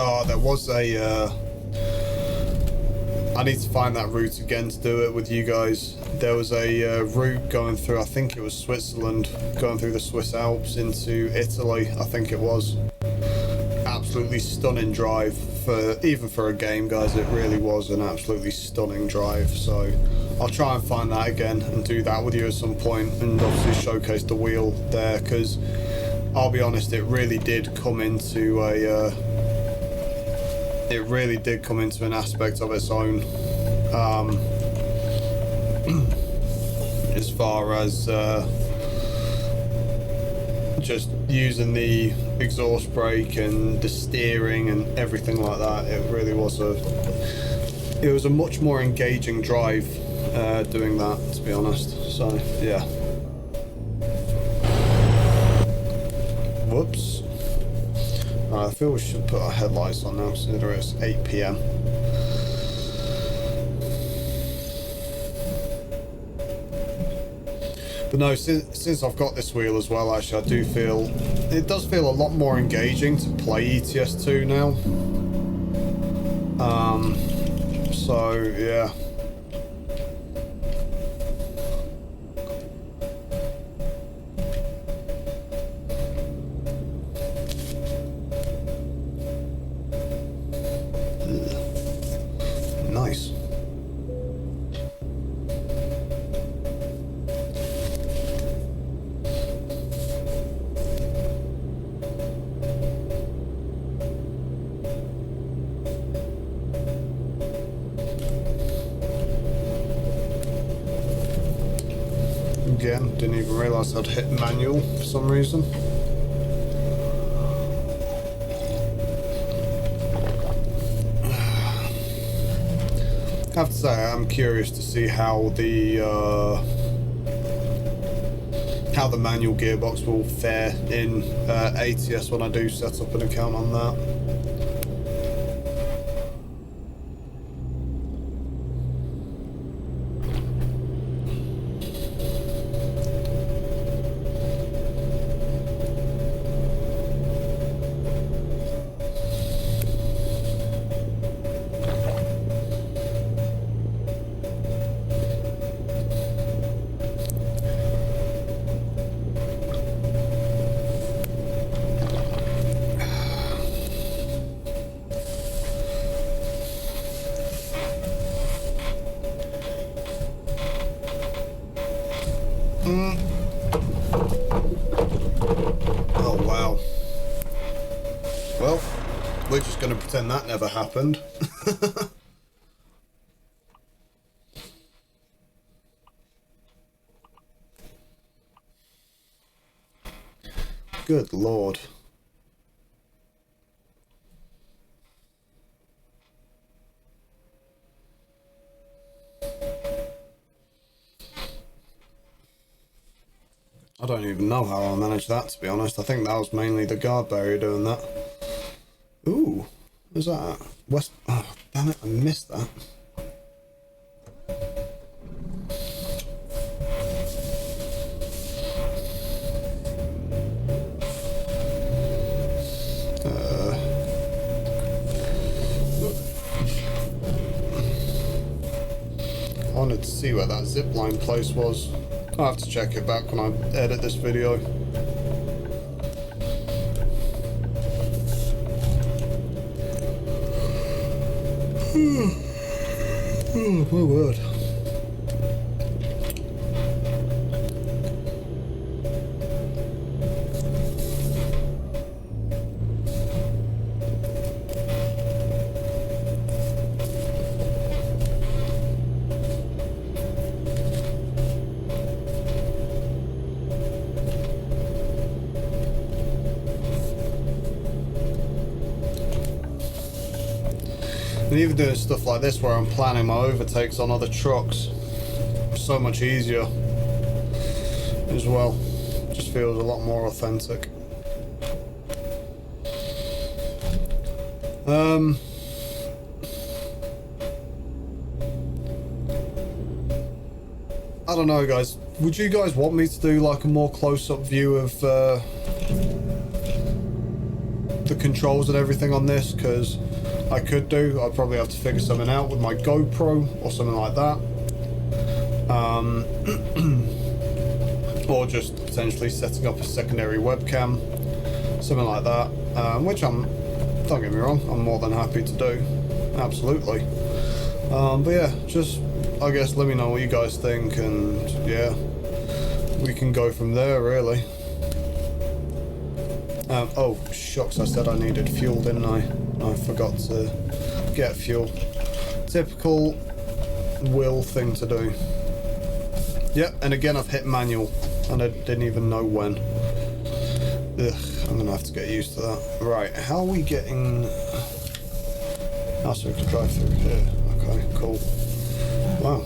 Oh, there was a I need to find that route again to do it with you guys. There was a route going through, I think it was Switzerland, going through the Swiss Alps into Italy, I think it was. Absolutely stunning drive, even for a game, guys. It really was an absolutely stunning drive. So I'll try and find that again and do that with you at some point, and obviously showcase the wheel there, because I'll be honest, it really did come into an aspect of its own, as far as just using the exhaust brake and the steering and everything like that. It really was a much more engaging drive doing that, to be honest. So yeah. Whoops. I feel we should put our headlights on now, considering it's 8 PM. But no, since I've got this wheel as well, actually, I do feel it does feel a lot more engaging to play ETS2 now. So yeah. Nice. Again, didn't even realise I'd hit manual for some reason. I have to say, I'm curious to see how the manual gearbox will fare in ATS when I do set up an account on that. Oh wow. Well, we're just going to pretend that never happened. Good lord. I don't even know how I managed that, to be honest. I think that was mainly the guard barrier doing that. Ooh, where's that at? West... Oh, damn it, I missed that. I wanted to see where that zipline place was. I'll have to check it back when I edit this video. Oh my word. And even doing stuff like this where I'm planning my overtakes on other trucks, so much easier as well. Just feels a lot more authentic. I don't know, guys. Would you guys want me to do like a more close-up view of the controls and everything on this? Because I could do. I'd probably have to figure something out with my GoPro or something like that. Or just potentially setting up a secondary webcam, something like that. Which don't get me wrong, I'm more than happy to do. Absolutely. But yeah, just, I guess, let me know what you guys think, and yeah, we can go from there, really. Oh, shucks, I said I needed fuel, didn't I? I forgot to get fuel. Typical Will thing to do. Yeah, and again I've hit manual, and I didn't even know when. Ugh, I'm gonna have to get used to that. Right, how are we getting... Oh, so we can drive through here. Okay, cool. Wow.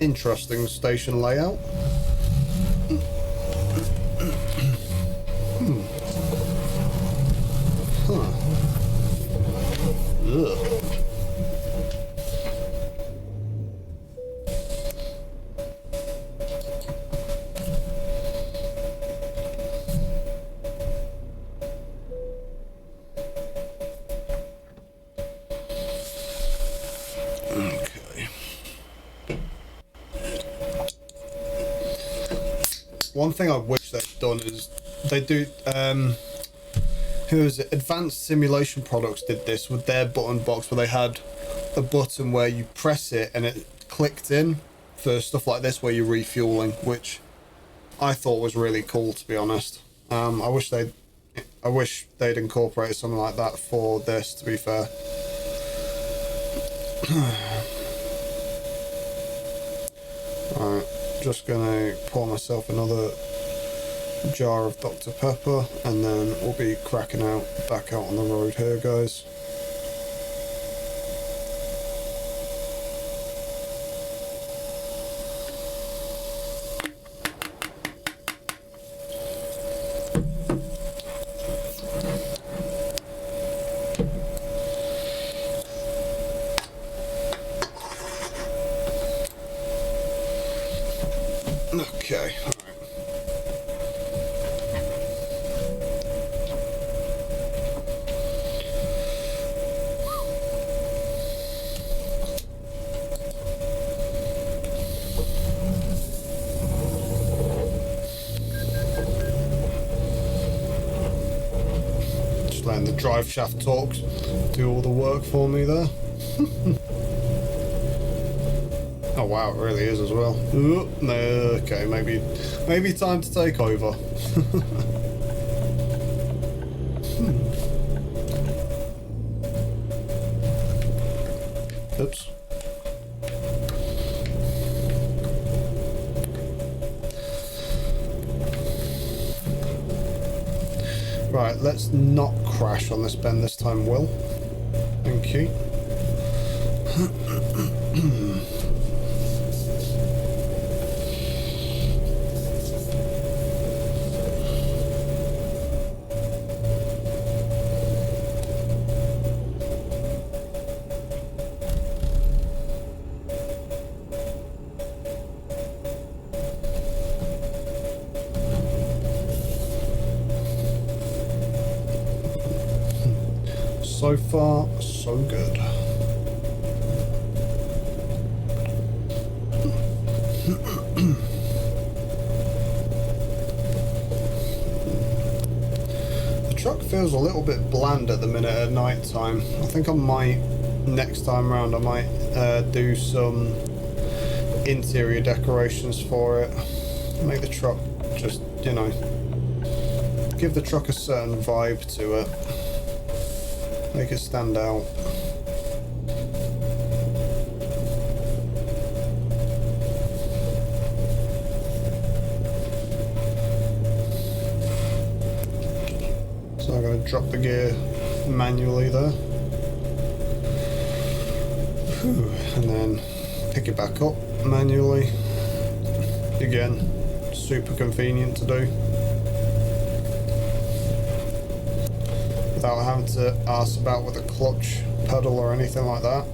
Interesting station layout. Huh. Ugh. One thing I wish they'd done is they do who is it? Advanced Simulation Products did this with their button box, where they had a button where you press it and it clicked in for stuff like this where you're refueling, which I thought was really cool, to be honest. I wish they'd incorporated something like that for this, to be fair. Alright, just gonna pour myself another jar of Dr. Pepper, and then we'll be cracking out back out on the road here, guys. Okay, all right. Just letting the drive shaft torques do all the work for me there. Oh wow, it really is as well. Ooh, no, okay, maybe time to take over. Oops. Right, let's not crash on this bend this time, Will. Thank you. So far, so good. The truck feels a little bit bland at the minute at night time. I think I might, next time round, I might do some interior decorations for it. Make the truck just, you know, give the truck a certain vibe to it. Make it stand out. So I'm going to drop the gear manually there. And then pick it back up manually. Again, super convenient to do. Without having to ass about with a clutch pedal or anything like that.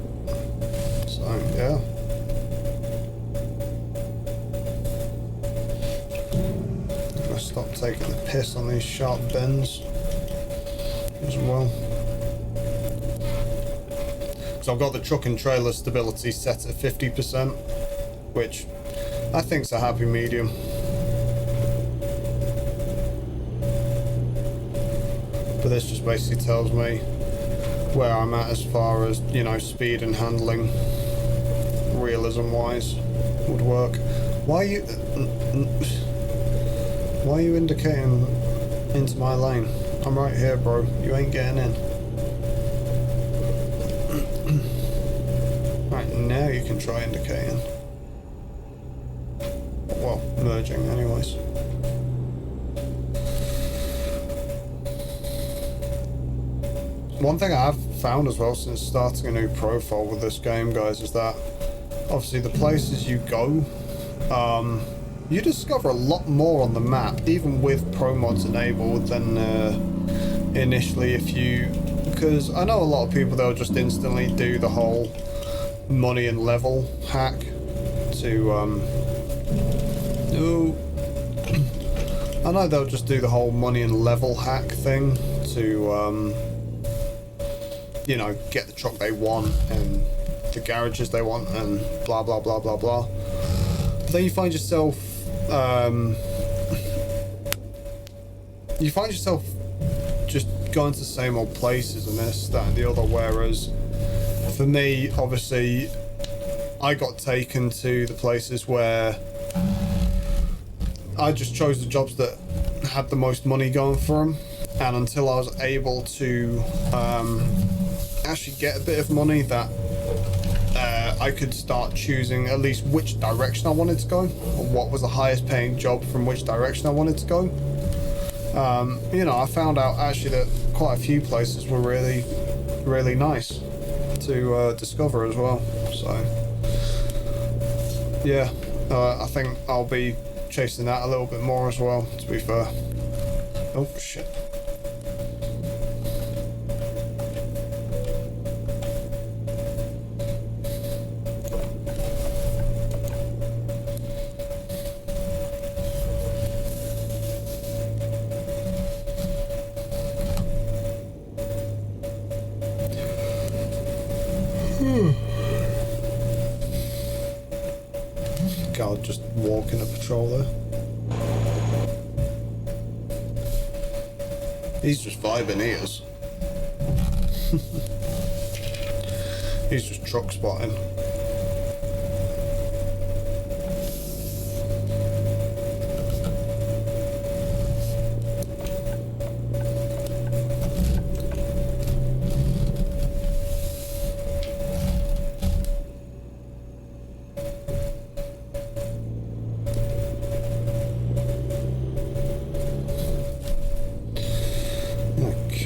So yeah. I'm gonna stop taking the piss on these sharp bends as well. So I've got the truck and trailer stability set at 50%, which I think's a happy medium. But this just basically tells me where I'm at as far as, you know, speed and handling, realism wise, would work. Why are you indicating into my lane? I'm right here, bro. You ain't getting in. Right, now you can try indicating. Well, merging anyways. One thing I've found as well since starting a new profile with this game, guys, is that obviously the places you go, you discover a lot more on the map, even with pro mods enabled, than initially if you... Because I know a lot of people, they'll just instantly do the whole money and level hack to... I know they'll just do the whole money and level hack thing to... you know, get the truck they want and the garages they want and blah blah blah blah blah. But then you find yourself just going to the same old places and this, that and the other, whereas for me, obviously, I got taken to the places where I just chose the jobs that had the most money going for them, and until I was able to actually get a bit of money that I could start choosing at least which direction I wanted to go, or what was the highest paying job from which direction I wanted to go. You know, I found out actually that quite a few places were really, really nice to discover as well. So yeah, I think I'll be chasing that a little bit more as well, to be fair. Oh shit. God, just walking a patrol there. He's just vibing, he is. He's just truck spotting.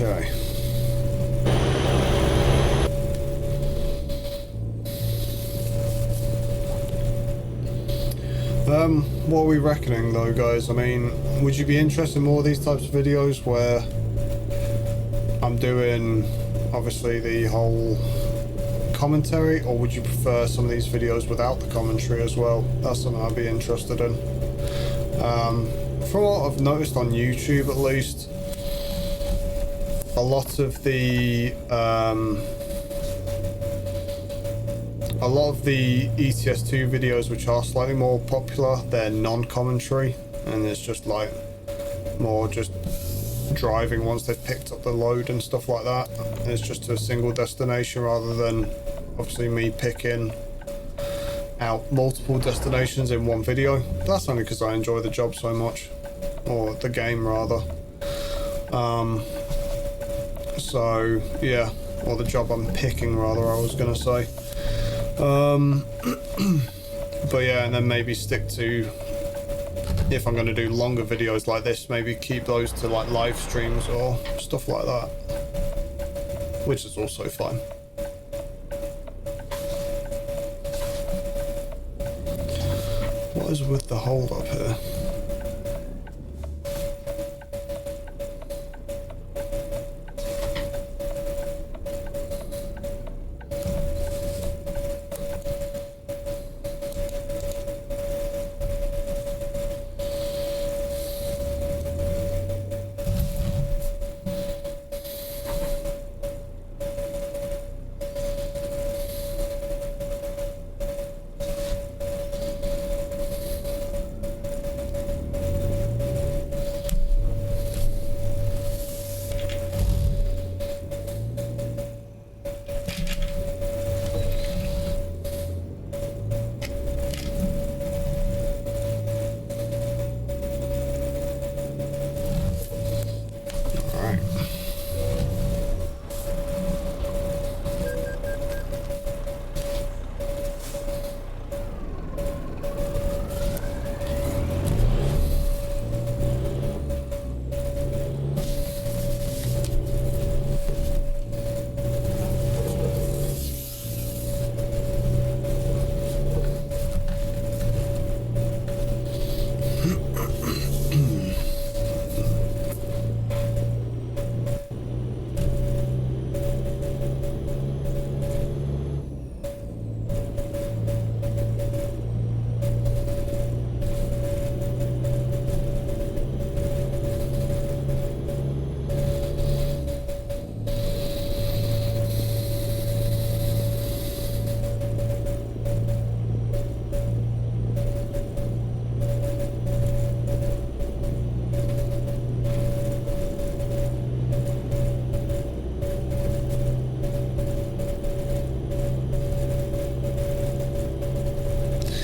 Okay. What are we reckoning though, guys? I mean, would you be interested in more of these types of videos where I'm doing obviously the whole commentary, or would you prefer some of these videos without the commentary as well? That's something I'd be interested in. From what I've noticed on YouTube at least, a lot of the ETS2 videos which are slightly more popular, they're non-commentary, and it's just like more just driving once they've picked up the load and stuff like that. And it's just to a single destination rather than obviously me picking out multiple destinations in one video. That's only because I enjoy the job so much, or the game rather. So yeah, or the job I'm picking rather, I was gonna say. But yeah, and then maybe stick to, if I'm going to do longer videos like this, maybe keep those to like live streams or stuff like that, which is also fun. What is with the hold up here?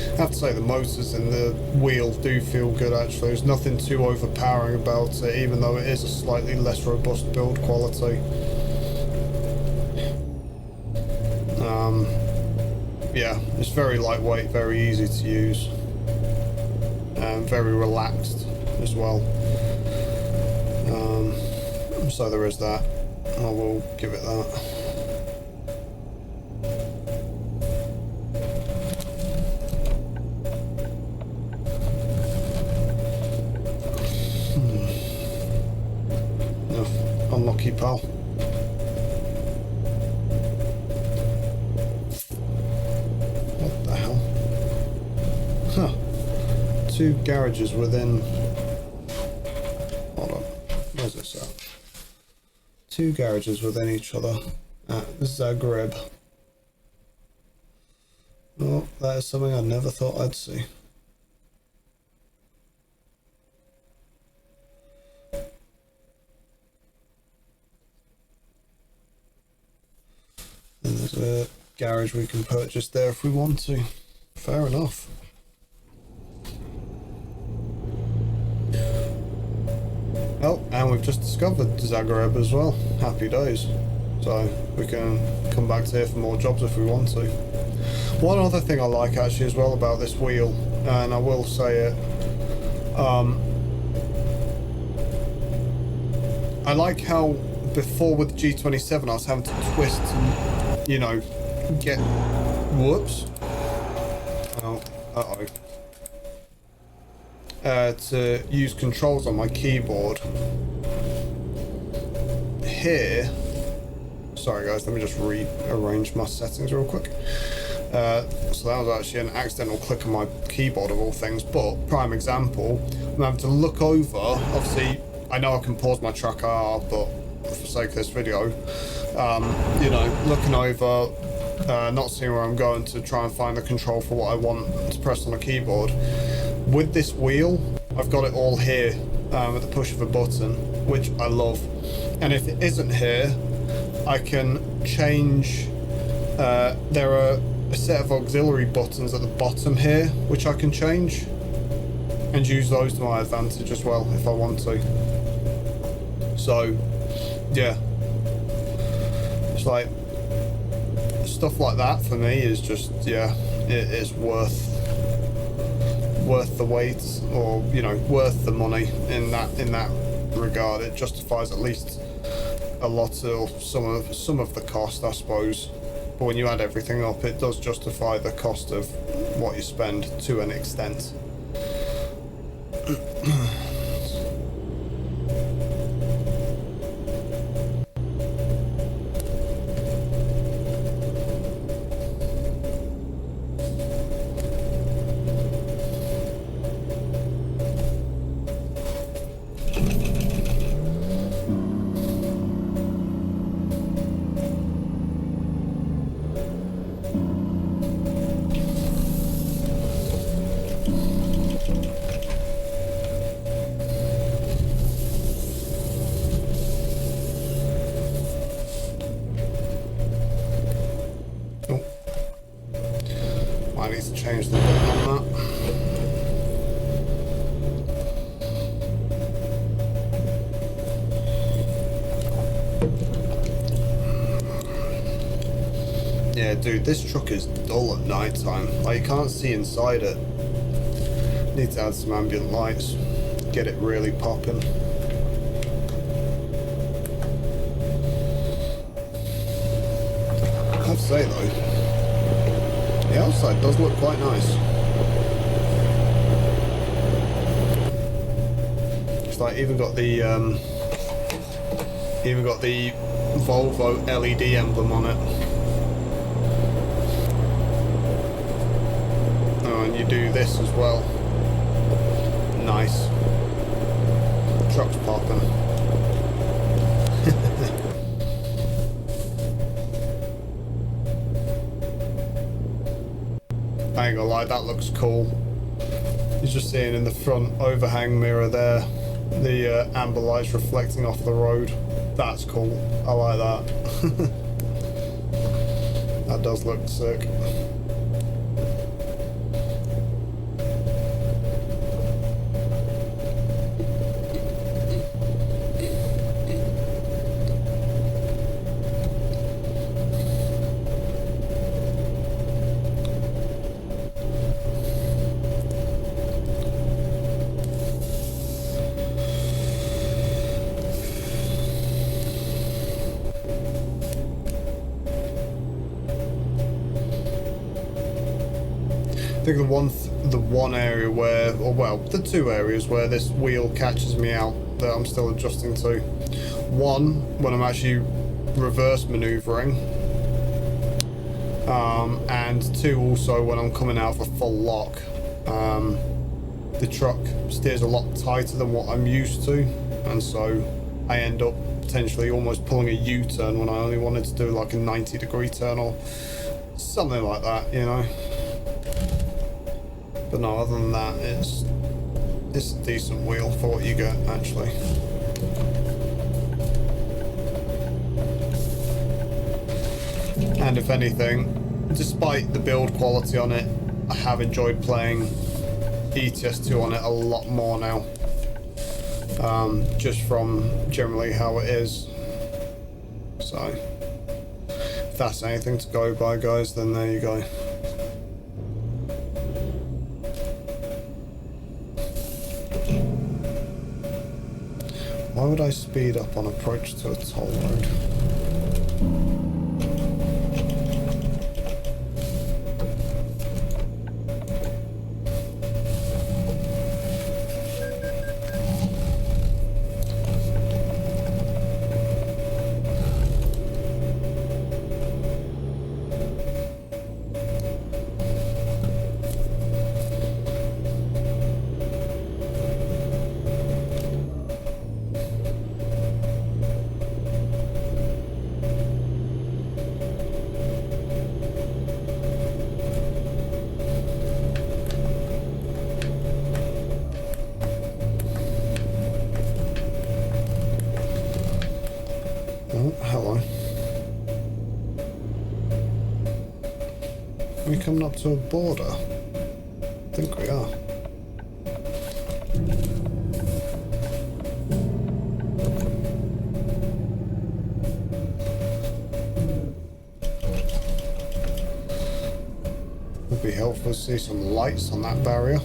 I have to say the motors in the wheel do feel good actually. There's nothing too overpowering about it, even though it is a slightly less robust build quality. Yeah, it's very lightweight, very easy to use, and very relaxed as well. So there is that. I will give it that. Unlucky pal. What the hell? Huh. 2 garages within... Hold on. Where's this at? 2 garages within each other at Zagreb. Oh, that is something I never thought I'd see. And there's a garage we can purchase there if we want to. Fair enough. Oh, and we've just discovered Zagreb as well. Happy days. So we can come back to here for more jobs if we want to. One other thing I like actually as well about this wheel, and I will say it, I like how before with the G27 I was having to twist and, you know, get, whoops, oh, to use controls on my keyboard. Here, sorry guys, let me just rearrange my settings real quick. So that was actually an accidental click on my keyboard of all things, but prime example, I'm having to look over, obviously I know I can pause my tracker, but for the sake of this video, you know, looking over, not seeing where I'm going to try and find the control for what I want to press on the keyboard. With this wheel, I've got it all here at the push of a button, which I love. And if it isn't here, I can change, there are a set of auxiliary buttons at the bottom here, which I can change and use those to my advantage as well if I want to. So, yeah. It's like, stuff like that for me is just, yeah, it is worth the wait, or, you know, worth the money in that regard. It justifies at least a lot of some of the cost, I suppose. But when you add everything up, it does justify the cost of what you spend to an extent. I need to change the button on that. Yeah, dude, this truck is dull at night time. Like, you can't see inside it. Need to add some ambient lights. Get it really popping. I have to say though, the outside does look quite nice. It's like even got the Volvo LED emblem on it. Oh, and you do this as well. Nice. Truck's popping. I ain't gonna lie, that looks cool. You're just seeing in the front overhang mirror there, the amber lights reflecting off the road. That's cool. I like that. That does look sick. I think the one area where, or well, the two areas where this wheel catches me out that I'm still adjusting to. One, when I'm actually reverse maneuvering, and two, also when I'm coming out of a full lock. The truck steers a lot tighter than what I'm used to, and so I end up potentially almost pulling a U-turn when I only wanted to do like a 90-degree turn or something like that, you know. But no, other than that, it's a decent wheel for what you get, actually. And if anything, despite the build quality on it, I have enjoyed playing ETS2 on it a lot more now. Just from generally how it is. So, if that's anything to go by, guys, then there you go. Why would I speed up on approach to a toll road? Oh, hello. Are we coming up to a border? I think we are. Would be helpful to see some lights on that barrier.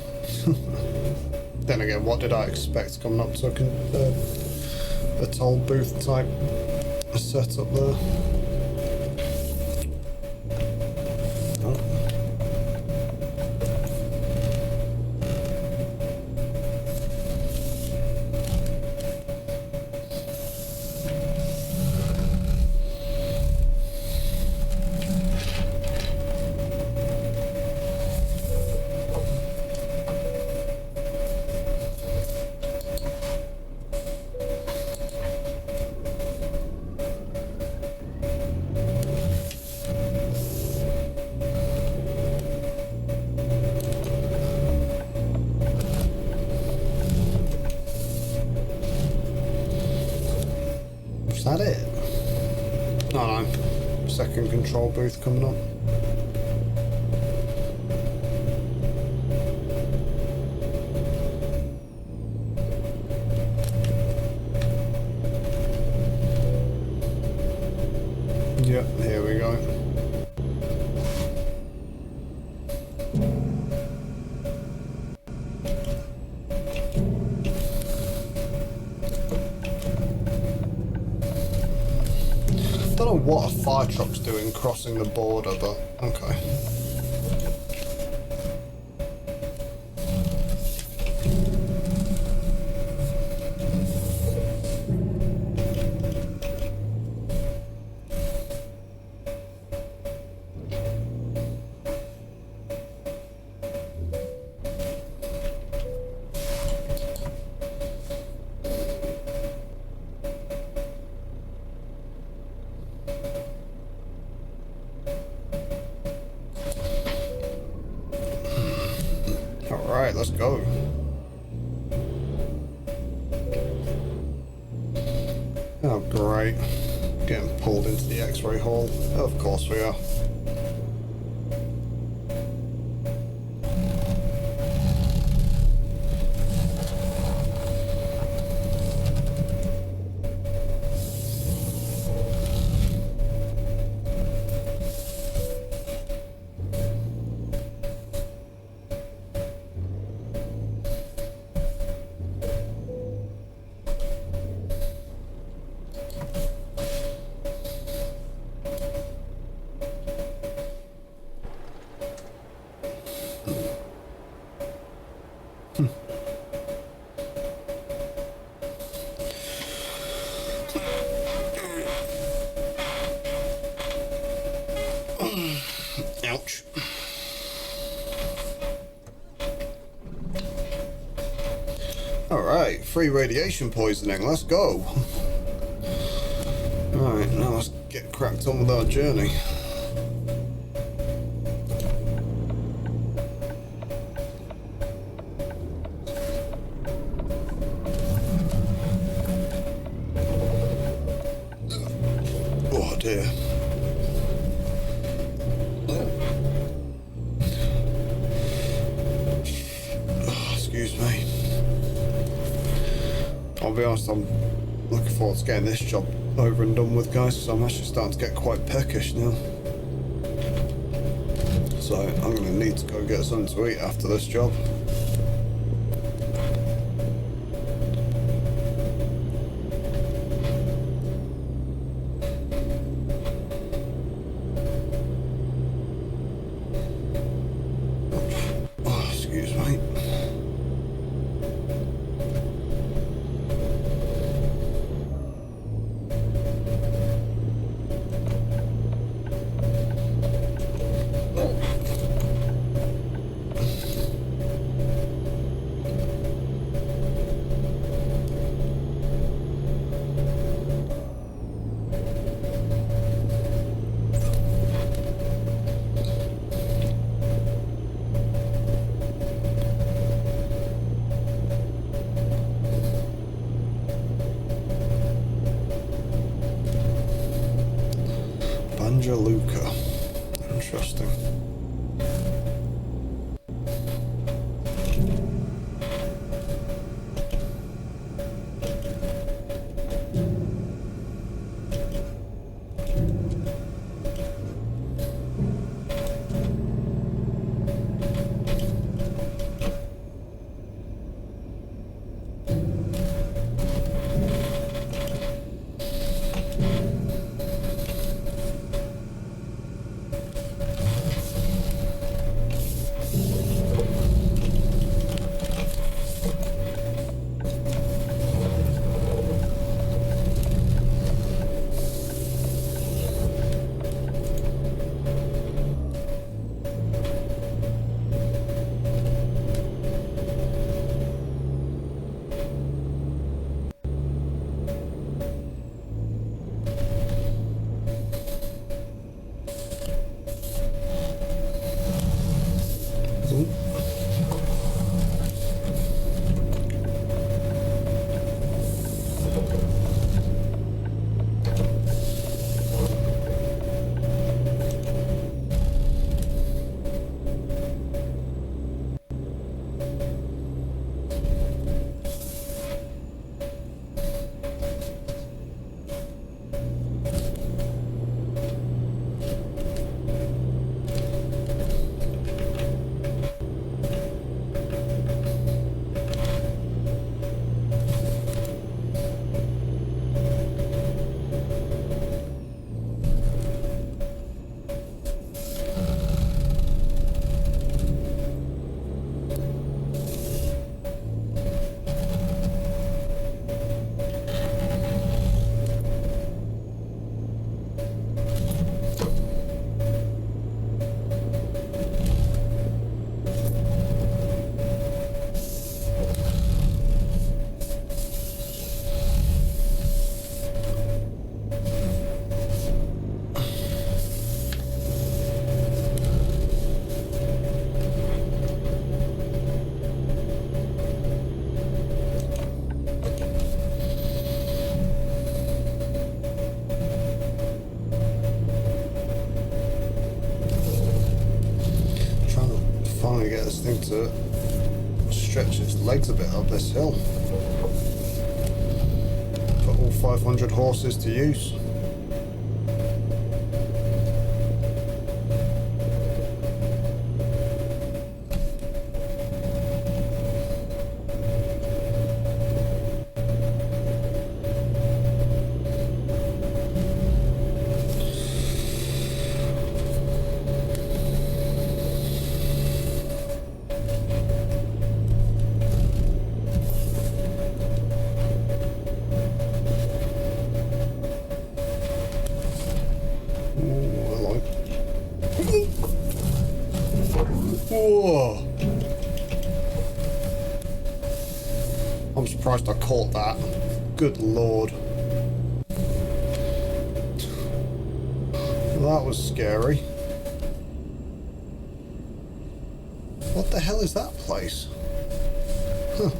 Then again, what did I expect coming up to a toll booth type setup there? Oh. Is that it? Oh no. Second control booth coming up. Yep, here we go. I don't know what a fire truck's doing crossing the border, but okay. Alright, let's go. Oh, great. Getting pulled into the X-ray hall. Of course we are. Ouch. Alright, free radiation poisoning, let's go. Alright, now let's get cracked on with our journey. Oh dear. Excuse me. I'll be honest, I'm looking forward to getting this job over and done with, guys, because I'm actually starting to get quite peckish now. So I'm going to need to go get something to eat after this job. Excuse me. Luca. Interesting. Get this thing to stretch its legs a bit up this hill for all 500 horses to use. Whoa! I'm surprised I caught that. Good lord. That was scary. What the hell is that place? Huh.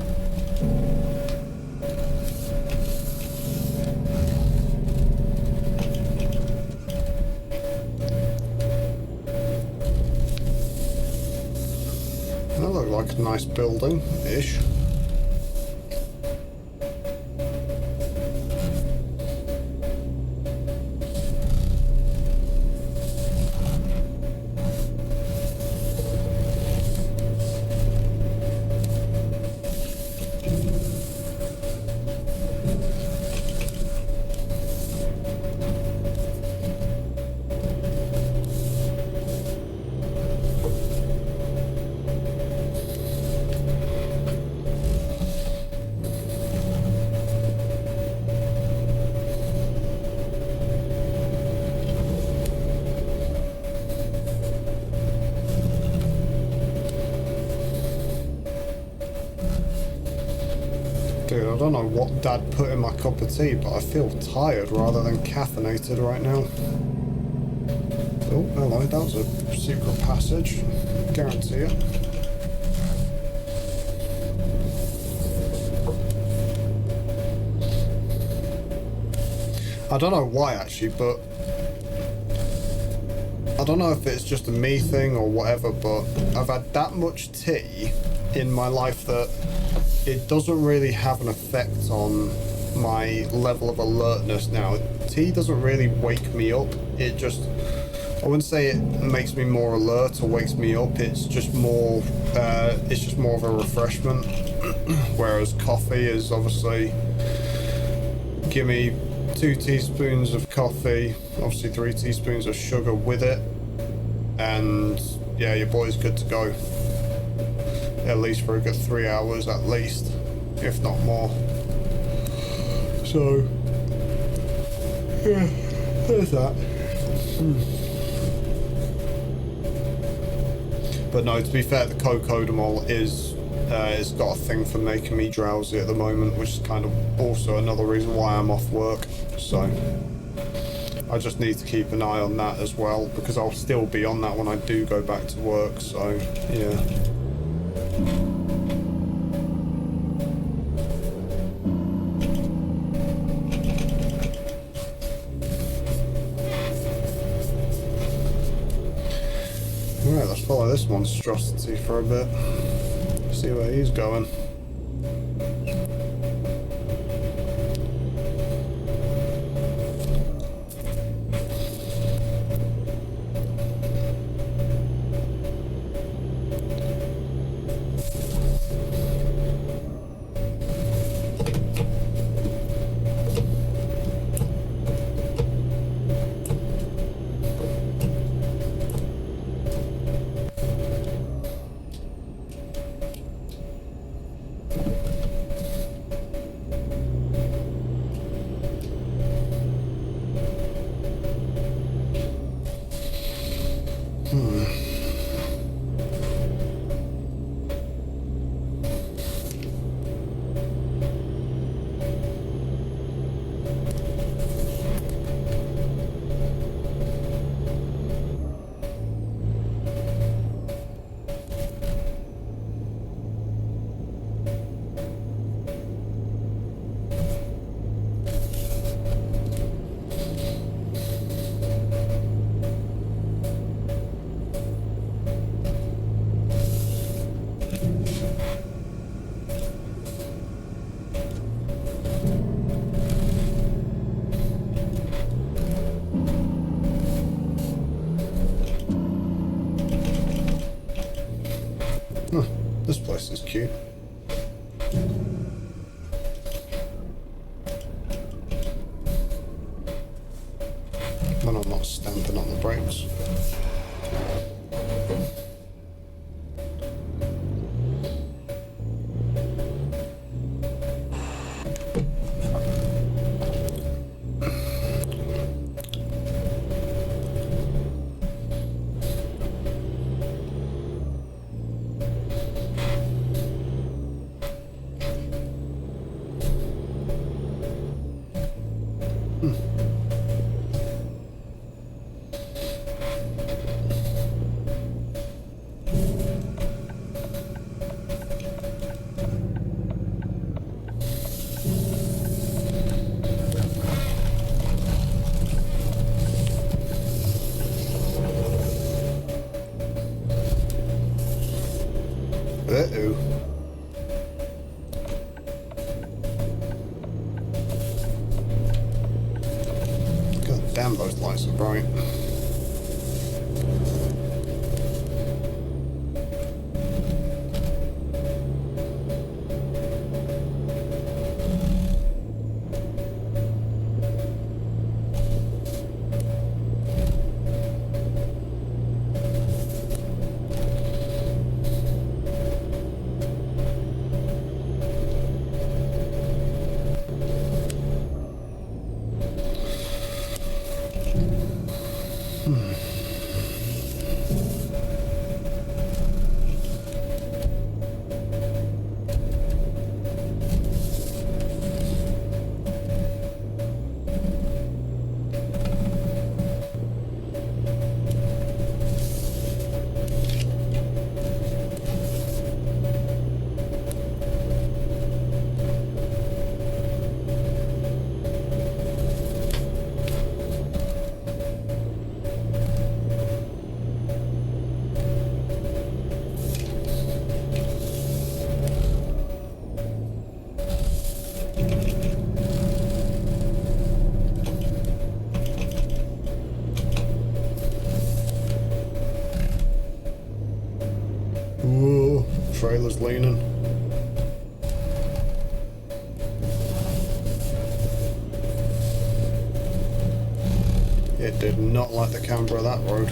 That looked like a nice building-ish. Dude, I don't know what Dad put in my cup of tea, but I feel tired rather than caffeinated right now. Oh, hello, that was a secret passage. Guarantee it. I don't know why actually, but I don't know if it's just a me thing or whatever, but I've had that much tea in my life that it doesn't really have an effect on my level of alertness now. Tea doesn't really wake me up. It just, I wouldn't say it makes me more alert or wakes me up. It's just more of a refreshment. Whereas coffee is obviously, give me 2 teaspoons of coffee, obviously 3 teaspoons of sugar with it, and yeah, your boy's good to go. At least for a good 3 hours at least, if not more. So yeah, there's that. But no, to be fair, the cocodamol is it's got a thing for making me drowsy at the moment, which is kind of also another reason why I'm off work. So I just need to keep an eye on that as well, because I'll still be on that when I do go back to work. So yeah. Alright, let's follow this monstrosity for a bit. See where he's going. This place is cute. When I'm not stamping on the brakes. Uh-oh. God damn, those lights are bright. trailer's leaning. It did not like the camber of that road.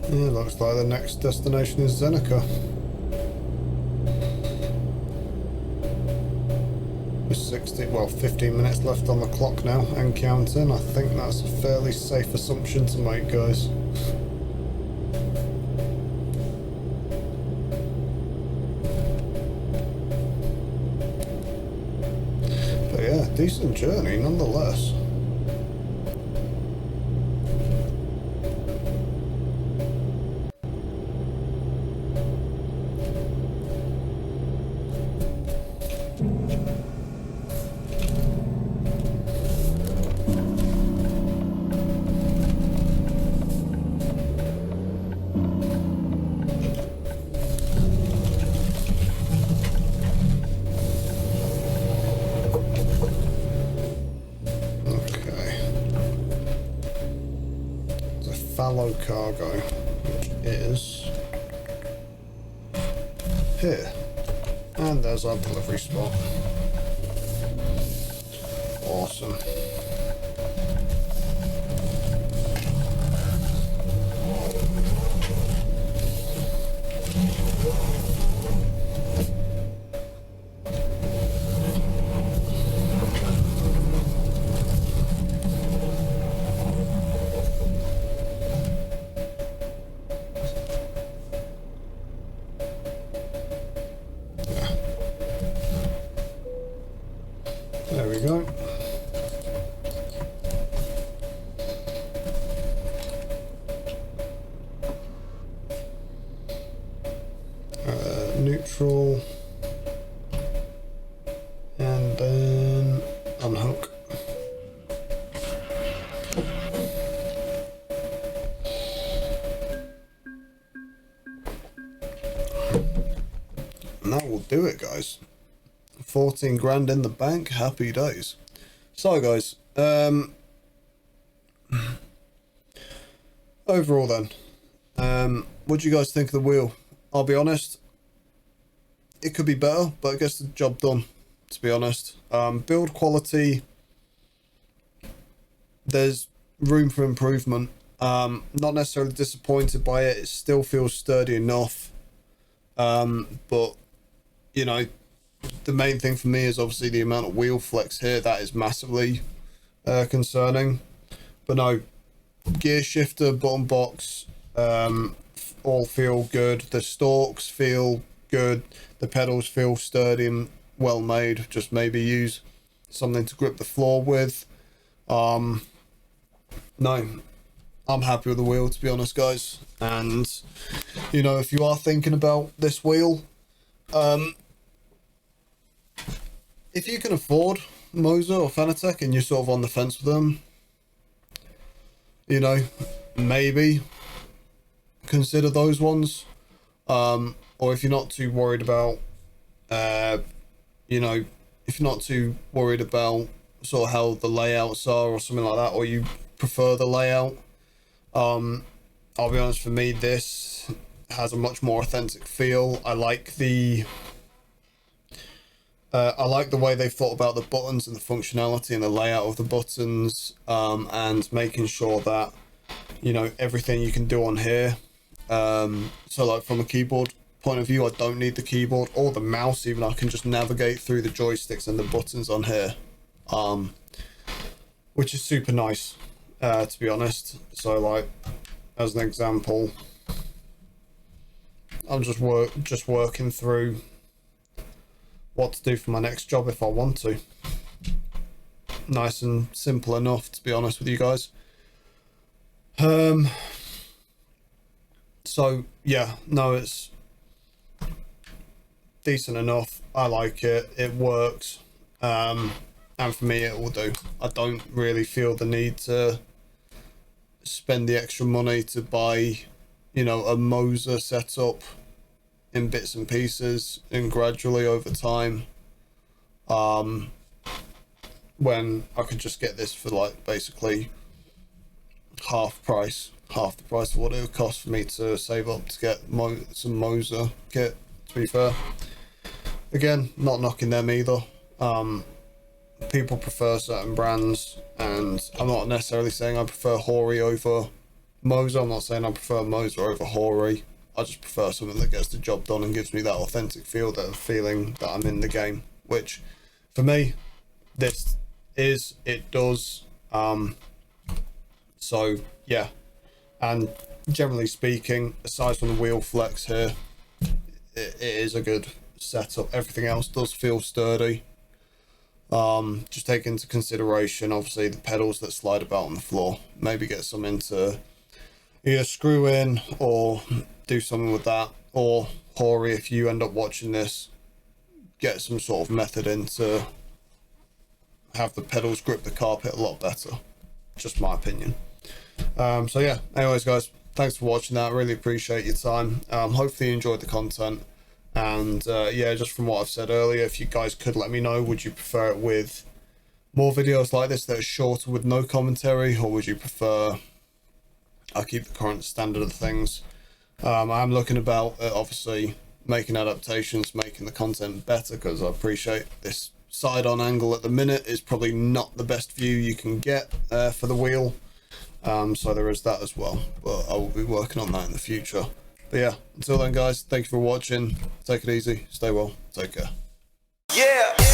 Yeah, looks like the next destination is Zenica. With 15 minutes left on the clock now and counting. I think that's a fairly safe assumption to make, guys. But yeah, decent journey nonetheless. Fallow cargo, which is here, and there's our delivery spot. Awesome. There we go. Neutral. And then unhook. And that will do it, guys. 14 grand in the bank, happy days. So guys, overall then, what do you guys think of the wheel? I'll be honest, it could be better, but it gets the job done, to be honest. Build quality, there's room for improvement. Not necessarily disappointed by it, it still feels sturdy enough, but you know, the main thing for me is obviously the amount of wheel flex here. That is massively concerning. But no, gear shifter, bottom box, all feel good. The stalks feel good. The pedals feel sturdy and well made. Just maybe use something to grip the floor with. No, I'm happy with the wheel, to be honest, guys. And you know, if you are thinking about this wheel, if you can afford Moser or Fanatec and you're sort of on the fence with them, you know, maybe consider those ones. Or if you're not too worried about, you know, if you're not too worried about sort of how the layouts are or something like that, or you prefer the layout, I'll be honest, for me, this has a much more authentic feel. I like the way they've thought about the buttons and the functionality and the layout of the buttons, and making sure that, you know, everything you can do on here. So like from a keyboard point of view, I don't need the keyboard or the mouse even. I can just navigate through the joysticks and the buttons on here, which is super nice, to be honest. So like, as an example, I'm just working through what to do for my next job if I want to. Nice and simple enough, to be honest with you guys. So yeah, no, it's decent enough. I like it. It works. And for me, it will do. I don't really feel the need to spend the extra money to buy, you know, a Moser setup in bits and pieces and gradually over time. When I could just get this for like basically half the price of what it would cost for me to save up to get some Moser kit, to be fair. Again, not knocking them either. People prefer certain brands, and I'm not necessarily saying I prefer HORI over Moser. I'm not saying I prefer Moser over HORI. I just prefer something that gets the job done and gives me that authentic feel, that feeling that I'm in the game, which for me, this it does. So yeah, and generally speaking, aside from the wheel flex here, it is a good setup. Everything else does feel sturdy. Just take into consideration obviously the pedals that slide about on the floor. Maybe get some into either screw in or do something with that, or HORI, if you end up watching this, get some sort of method in to have the pedals grip the carpet a lot better. Just my opinion. So yeah, anyways guys, thanks for watching that. I really appreciate your time. Hopefully you enjoyed the content. And yeah, just from what I've said earlier, if you guys could let me know, would you prefer it with more videos like this that are shorter with no commentary, or would you prefer I keep the current standard of things? I'm looking about at obviously making adaptations, making the content better, because I appreciate this side-on angle at the minute is probably not the best view you can get for the wheel. So there is that as well, but I will be working on that in the future. But yeah, until then guys, thank you for watching. Take it easy, stay well, take care. Yeah.